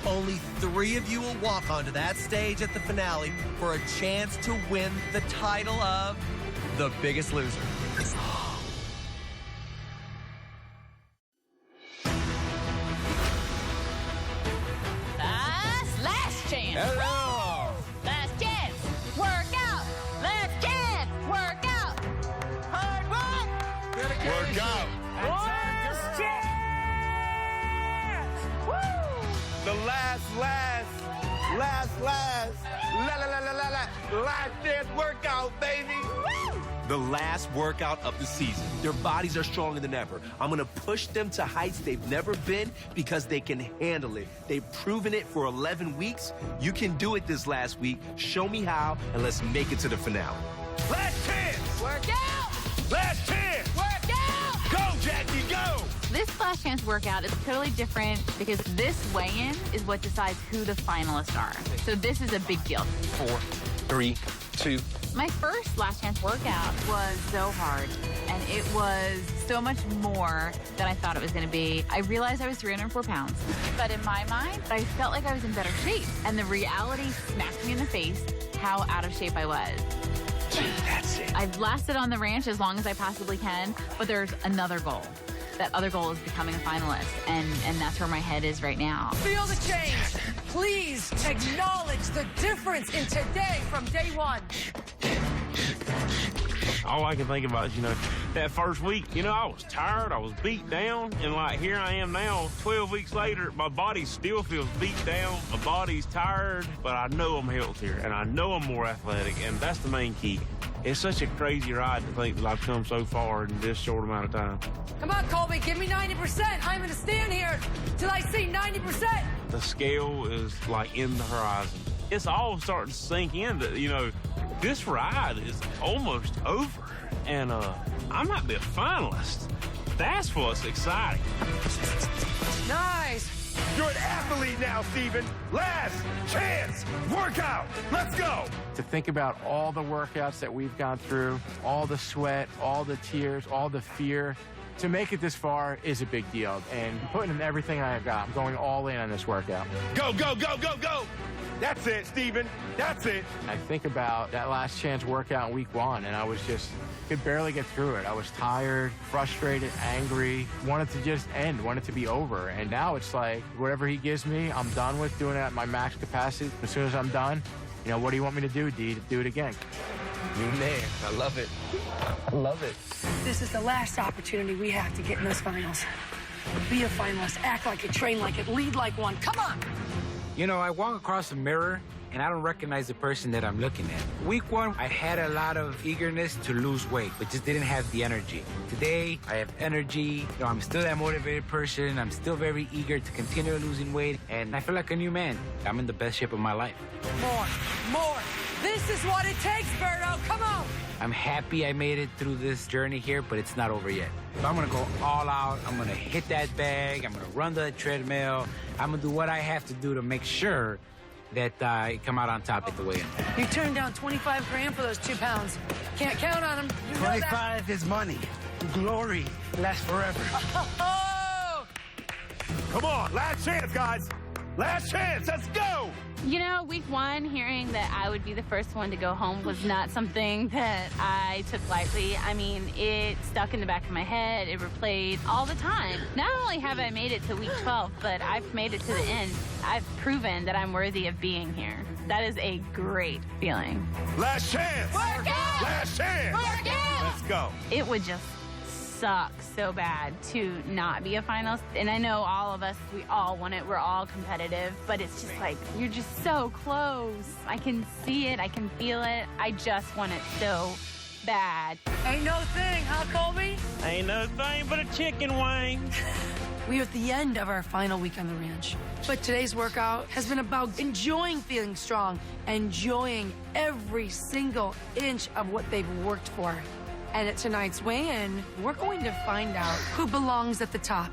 Only 3 of you will walk onto that stage at the finale for a chance to win the title of The Biggest Loser. Last chance. Hello. Last chance. Work out. Last chance. Work out. Hard work. Work out. Last chance. Woo. The last. Last dance workout, baby. The last workout of the season. Their bodies are stronger than ever. I'm gonna push them to heights they've never been because they can handle it. They've proven it for 11 weeks. You can do it this last week. Show me how, and let's make it to the finale. Last chance. Work out. Last chance. Work out. Go, Jackie, go. This last chance workout is totally different because this weigh-in is what decides who the finalists are. So this is a big deal. 4, 3, 2. My first last chance workout was so hard, and it was so much more than I thought it was going to be. I realized I was 304 pounds, but in my mind, I felt like I was in better shape, and the reality smacked me in the face how out of shape I was. That's it. I've lasted on the ranch as long as I possibly can, but there's another goal. That other goal is becoming a finalist, and that's where my head is right now. Feel the change. Please acknowledge the difference in today from day one. All I can think about is, that first week, I was tired, I was beat down, and like here I am now, 12 weeks later, my body still feels beat down, my body's tired, but I know I'm healthier, and I know I'm more athletic, and that's the main key. It's such a crazy ride to think that I've come so far in this short amount of time. Come on, Colby, give me 90%. I'm gonna stand here till I see 90%. The scale is like in the horizon. It's all starting to sink in that, this ride is almost over. And I might be a finalist. That's what's exciting. Nice. You're an athlete now, Steven. Last chance workout. Let's go. To think about all the workouts that we've gone through, all the sweat, all the tears, all the fear, to make it this far is a big deal. And putting in everything I have got, I'm going all in on this workout. Go, go, go, go, go. That's it, Steven. That's it. I think about that last chance workout in week 1, and I was just, could barely get through it. I was tired, frustrated, angry, wanted to just end, wanted to be over. And now it's like, whatever he gives me, I'm done with doing it at my max capacity. As soon as I'm done, what do you want me to do, D? To do it again. You man, I love it. I love it. This is the last opportunity we have to get in those finals. Be a finalist, act like it, train like it, lead like one. Come on! I walk across the mirror, and I don't recognize the person that I'm looking at. Week 1, I had a lot of eagerness to lose weight, but just didn't have the energy. Today, I have energy. I'm still that motivated person. I'm still very eager to continue losing weight, and I feel like a new man. I'm in the best shape of my life. More. This is what it takes, Berto. Come on. I'm happy I made it through this journey here, but it's not over yet. I'm gonna go all out. I'm gonna hit that bag. I'm gonna run the treadmill. I'm gonna do what I have to do to make sure that I come out on top at the weigh-in. You turned down 25 grand for those 2 pounds. Can't count on them. 25 is money. Glory lasts forever. Oh! Come on, last chance, guys. Last chance, let's go. Week 1, hearing that I would be the first one to go home was not something that I took lightly. I mean, it stuck in the back of my head. It replayed all the time. Not only have I made it to week 12, but I've made it to the end. I've proven that I'm worthy of being here. That is a great feeling. Last chance. Work out. Last chance. Work out. Let's go. It would just suck so bad to not be a finalist. And I know all of us, we all want it. We're all competitive, but it's just like, you're just so close. I can see it. I can feel it. I just want it so bad. Ain't no thing, huh, Colby? Ain't no thing but a chicken wing. We are at the end of our final week on the ranch. But today's workout has been about enjoying feeling strong, enjoying every single inch of what they've worked for. And at tonight's weigh-in, we're going to find out who belongs at the top.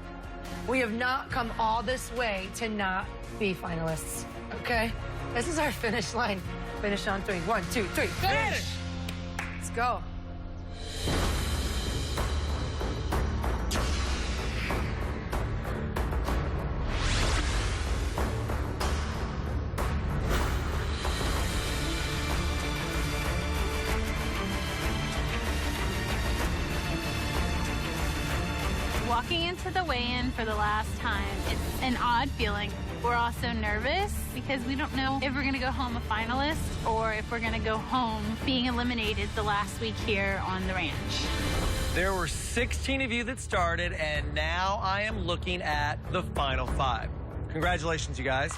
We have not come all this way to not be finalists, okay? This is our finish line. Finish on 3. 1, 2, 3. Finish! Let's go. Walking into the weigh-in for the last time, it's an odd feeling. We're also nervous because we don't know if we're gonna go home a finalist or if we're gonna go home being eliminated the last week here on the ranch. There were 16 of you that started, and now I am looking at the final 5. Congratulations, you guys.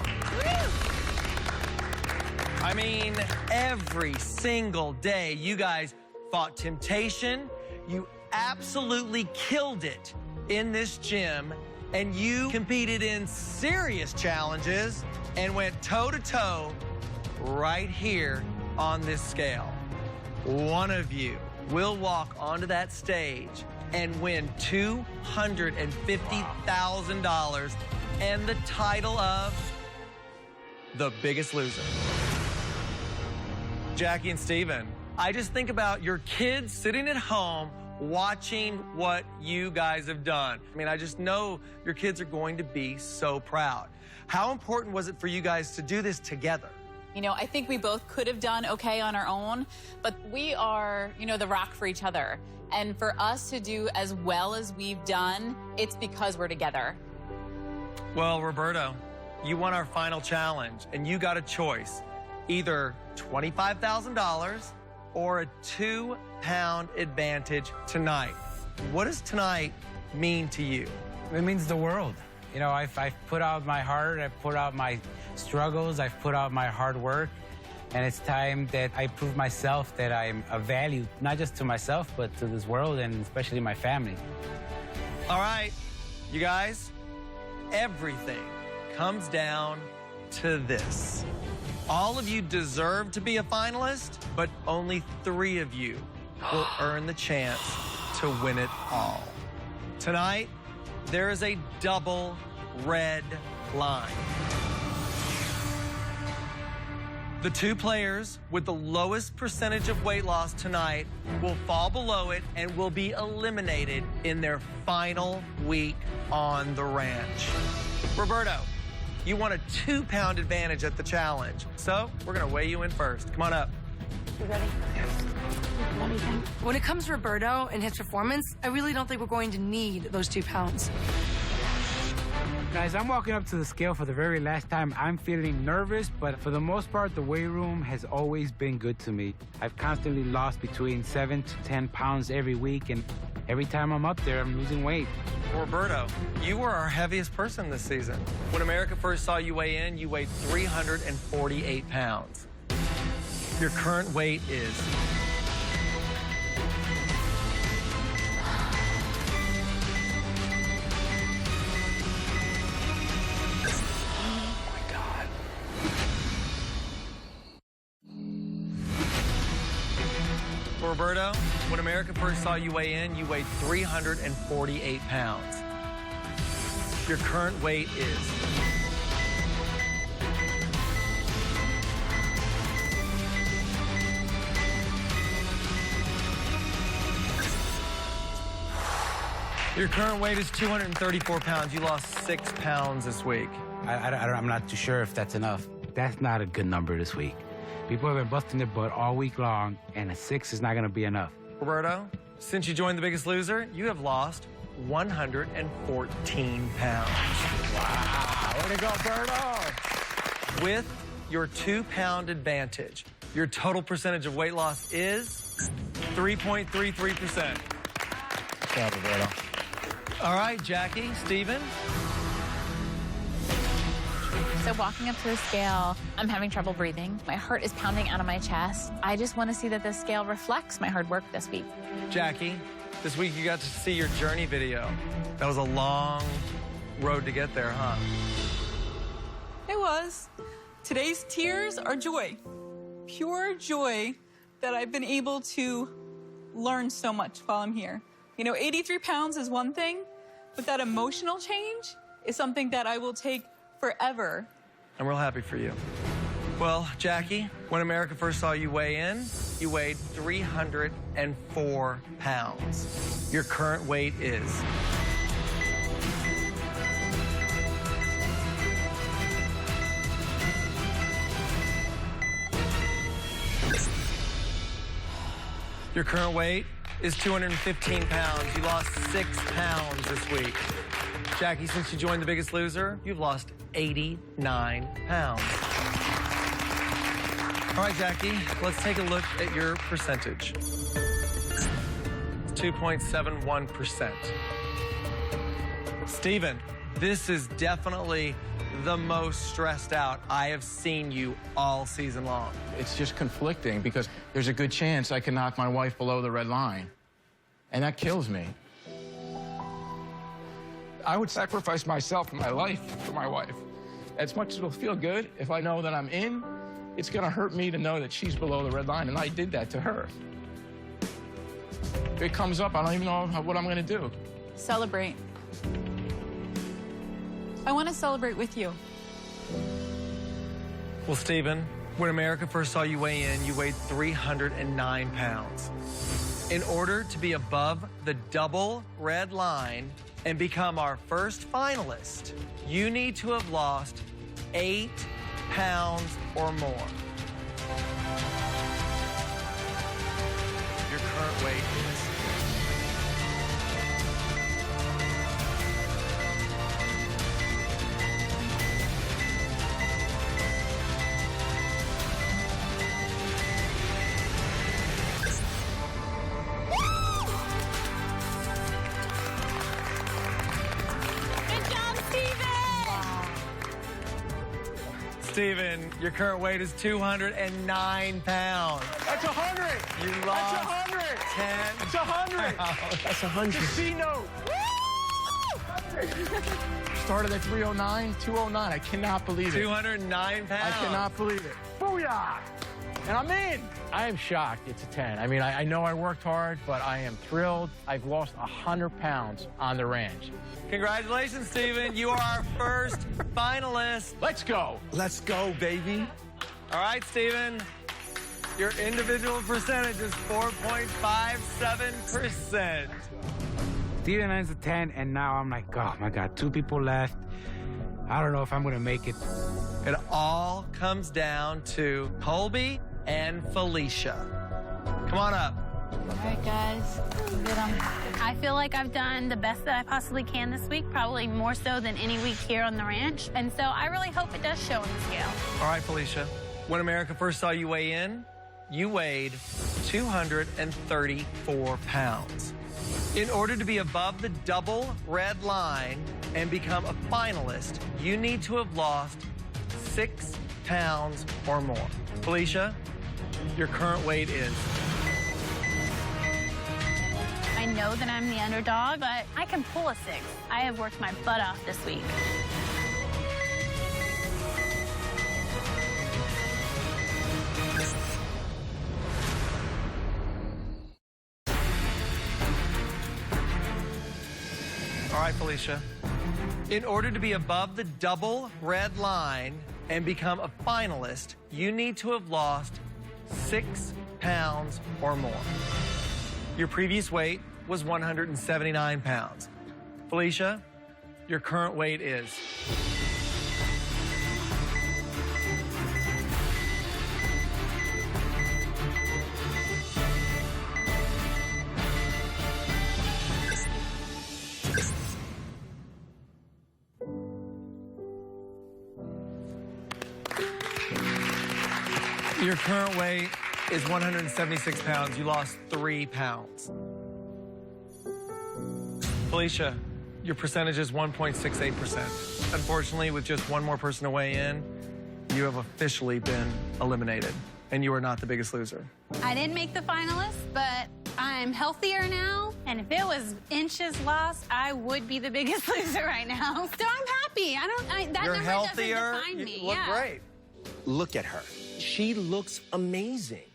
I mean, every single day, you guys fought temptation. You absolutely killed it in this gym, and you competed in serious challenges and went toe-to-toe right here on this scale. One of you will walk onto that stage and win $250,000 and the title of the Biggest Loser. Jackie and Steven, I just think about your kids sitting at home watching what you guys have done. I mean, I just know your kids are going to be so proud. How important was it for you guys to do this together? You know, I think we both could have done okay on our own, but we are, you know, the rock for each other. And for us to do as well as we've done, it's because we're together. Well, Roberto, you won our final challenge, and you got a choice. Either $25,000 or a 2-pound advantage tonight. What does tonight mean to you? It means the world. You know, I've put out my heart, I've put out my struggles, I've put out my hard work, and it's time that I prove myself that I'm of value, not just to myself, but to this world and especially my family. All right, you guys, everything comes down to this. All of you deserve to be a finalist, but only 3 of you will earn the chance to win it all. Tonight, there is a double red line. The 2 players with the lowest percentage of weight loss tonight will fall below it and will be eliminated in their final week on the ranch. Roberto, you want a 2-pound advantage at the challenge, so we're gonna weigh you in first. Come on up. You ready? When it comes to Roberto and his performance, I really don't think we're going to need those 2 pounds. Guys, I'm walking up to the scale for the very last time. I'm feeling nervous, but for the most part, the weight room has always been good to me. I've constantly lost between 7 to 10 pounds every week, and every time I'm up there, I'm losing weight. Roberto, you were our heaviest person this season. When America first saw you weigh in, you weighed 348 pounds. Your current weight is... Roberto, when America first saw you weigh in, you weighed 348 pounds. Your current weight is... Your current weight is 234 pounds. You lost 6 pounds this week. I'm not too sure if that's enough. That's not a good number this week. People have been busting their butt all week long, and a 6 is not going to be enough. Roberto, since you joined The Biggest Loser, you have lost 114 pounds. Wow, way to go, Berto! With your 2-pound advantage, your total percentage of weight loss is 3.33%. Good job, Roberto. All right, Jackie, Steven. So walking up to the scale, I'm having trouble breathing. My heart is pounding out of my chest. I just want to see that the scale reflects my hard work this week. Jackie, this week you got to see your journey video. That was a long road to get there, huh? It was. Today's tears are joy. Pure joy that I've been able to learn so much while I'm here. You know, 83 pounds is one thing, but that emotional change is something that I will take forever. I'm real happy for you. Well, Jackie, when America first saw you weigh in, you weighed 304 pounds. Your current weight is... Your current weight is 215 pounds. You lost 6 pounds this week. Jackie, since you joined The Biggest Loser, you've lost 89 pounds. All right, Jackie, let's take a look at your percentage. 2.71%. Steven, This is definitely the most stressed out I have seen you all season long. It's just conflicting because there's a good chance I can knock my wife below the red line. And that kills me. I would sacrifice myself and my life for my wife. As much as it'll feel good, if I know that I'm in, it's gonna hurt me to know that she's below the red line, and I did that to her. If it comes up, I don't even know what I'm gonna do. Celebrate. I want to celebrate with you. Well, Stephen, when America first saw you weigh in, you weighed 309 pounds. In order to be above the double red line and become our first finalist, you need to have lost 8 pounds or more. Your current weight is... Stephen, your current weight is 209 pounds. That's 100. You That's lost 100. 10. That's 100. That's 100. The C note. Started at 309, 209. I cannot believe it. 209 pounds. I cannot believe it. Booyah! And I'm in. I am shocked it's a 10. I mean, I know I worked hard, but I am thrilled. I've lost 100 pounds on the ranch. Congratulations, Stephen. You are our first finalist. Let's go. Let's go, baby. All right, Stephen. Your individual percentage is 4.57%. Steven ends a 10, and now I'm like, oh my God, 2 people left. I don't know if I'm gonna make it. It all comes down to Colby and Felicia. Come on up. All right, guys. Get 'em. I feel like I've done the best that I possibly can this week, probably more so than any week here on the ranch. And so I really hope it does show on the scale. All right, Felicia. When America first saw you weigh in, you weighed 234 pounds. In order to be above the double red line and become a finalist, you need to have lost 6 pounds or more. Felicia, your current weight is... I know that I'm the underdog, but I can pull a 6. I have worked my butt off this week. All right, Felicia. In order to be above the double red line and become a finalist, you need to have lost 6 pounds or more. Your previous weight was 179 pounds. Felicia, your current weight is... Your current weight is 176 pounds. You lost 3 pounds. Felicia, your percentage is 1.68%. Unfortunately, with just one more person to weigh in, you have officially been eliminated, and you are not the biggest loser. I didn't make the finalists, but I'm healthier now. And if it was inches lost, I would be the biggest loser right now. So I'm happy. That You're number healthier. doesn't define me. You look great. Look at her. She looks amazing.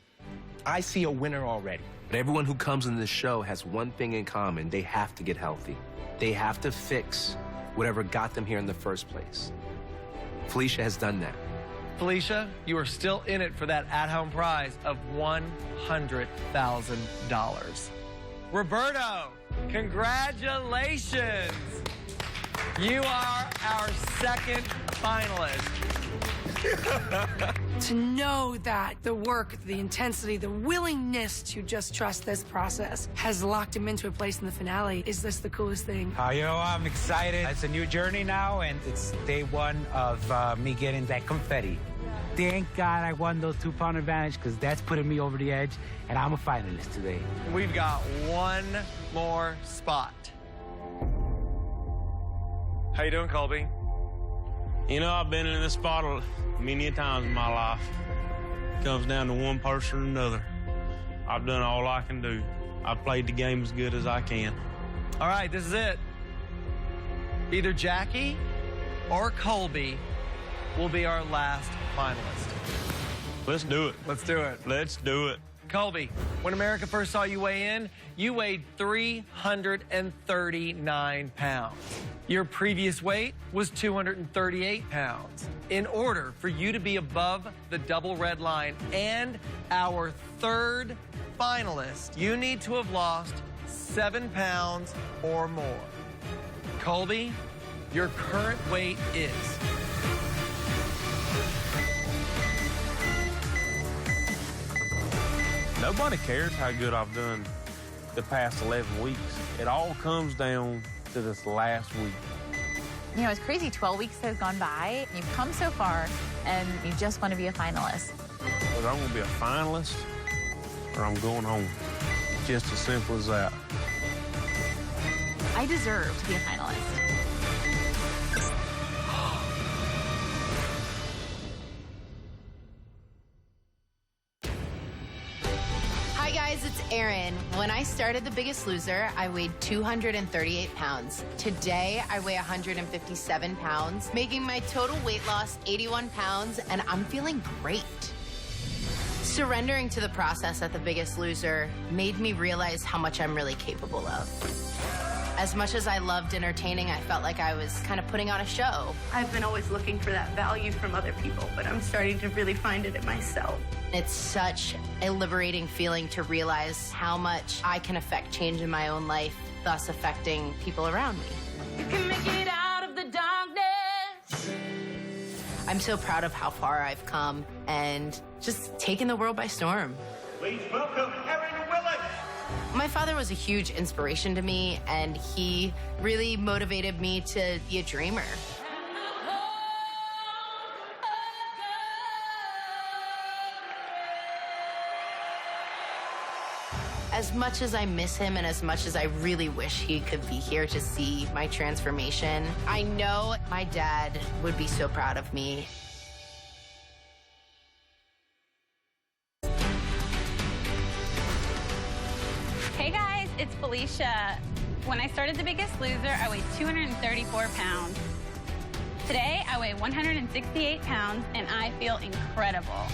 I see a winner already. But everyone who comes in this show has one thing in common. They have to get healthy. They have to fix whatever got them here in the first place. Felicia has done that. Felicia, you are still in it for that at-home prize of $100,000. Roberto, congratulations. You are our second finalist. To know that the work, the intensity, the willingness to just trust this process has locked him into a place in the finale is just the coolest thing. I'm excited. It's a new journey now, and it's day 1 of me getting that confetti. Thank God I won those 2-pound advantage, because that's putting me over the edge, and I'm a finalist today. We've got one more spot. How you doing, Colby? You know, I've been in this spot many times in my life. It comes down to one person or another. I've done all I can do. I've played the game as good as I can. All right, this is it. Either Jackie or Colby will be our last finalist. Let's do it. Let's do it. Let's do it. Colby, when America first saw you weigh in, you weighed 339 pounds. Your previous weight was 238 pounds. In order for you to be above the double red line and our third finalist, you need to have lost 7 pounds or more. Colby, your current weight is... Nobody cares how good I've done the past 11 weeks. It all comes down to this last week. You know, it's crazy. 12 weeks has gone by. You've come so far, and you just want to be a finalist. Whether I'm going to be a finalist or I'm going home. Just as simple as that. I deserve to be a finalist. Hi guys, it's Erin. When I started The Biggest Loser, I weighed 238 pounds. Today, I weigh 157 pounds, making my total weight loss 81 pounds, and I'm feeling great. Surrendering to the process at The Biggest Loser made me realize how much I'm really capable of. As much as I loved entertaining, I felt like I was kind of putting on a show. I've been always looking for that value from other people, but I'm starting to really find it in myself. It's such a liberating feeling to realize how much I can affect change in my own life, thus affecting people around me. You can make it out of the darkness. I'm so proud of how far I've come and just taken the world by storm. Please welcome Erin Willis. My father was a huge inspiration to me, and he really motivated me to be a dreamer. As much as I miss him and as much as I really wish he could be here to see my transformation, I know my dad would be so proud of me. Hey guys, it's Felicia. When I started The Biggest Loser, I weighed 234 pounds. Today, I weigh 168 pounds, and I feel incredible.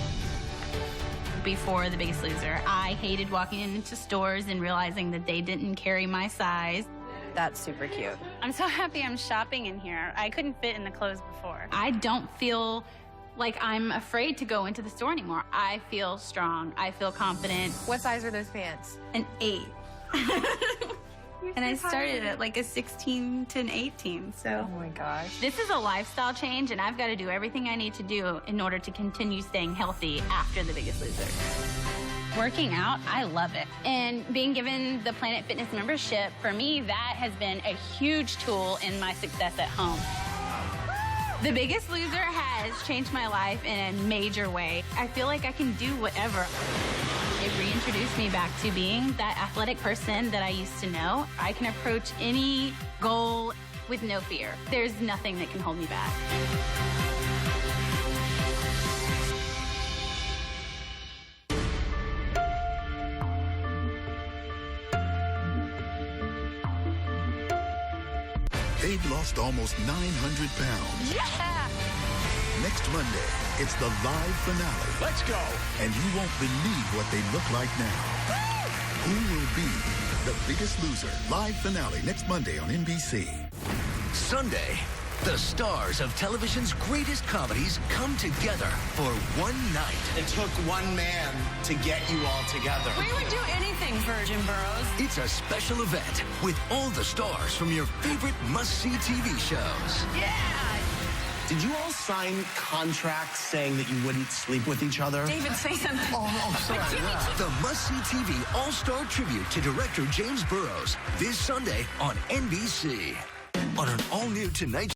Before The Biggest Loser, I hated walking into stores and realizing that they didn't carry my size. That's super cute. I'm so happy I'm shopping in here. I couldn't fit in the clothes before. I don't feel like I'm afraid to go into the store anymore. I feel strong. I feel confident. What size are those pants? An 8. And I started at like a 16 to an 18, so. Oh my gosh. This is a lifestyle change, and I've got to do everything I need to do in order to continue staying healthy after The Biggest Loser. Working out, I love it. And being given the Planet Fitness membership, for me, that has been a huge tool in my success at home. The Biggest Loser has changed my life in a major way. I feel like I can do whatever. It reintroduced me back to being that athletic person that I used to know. I can approach any goal with no fear. There's nothing that can hold me back. They've lost almost 900 pounds. Yeah! Next Monday, it's the live finale. Let's go. And you won't believe what they look like now. Who will be The Biggest Loser? Live finale next Monday on NBC. Sunday, the stars of television's greatest comedies come together for one night. It took one man to get you all together. We would do anything for Jim Burrows. It's a special event with all the stars from your favorite must-see TV shows. Yeah! Did you all sign contracts saying that you wouldn't sleep with each other? David, say something. Oh, sorry. Yeah. The must-see TV all-star tribute to director James Burrows this Sunday on NBC. On an all-new Tonight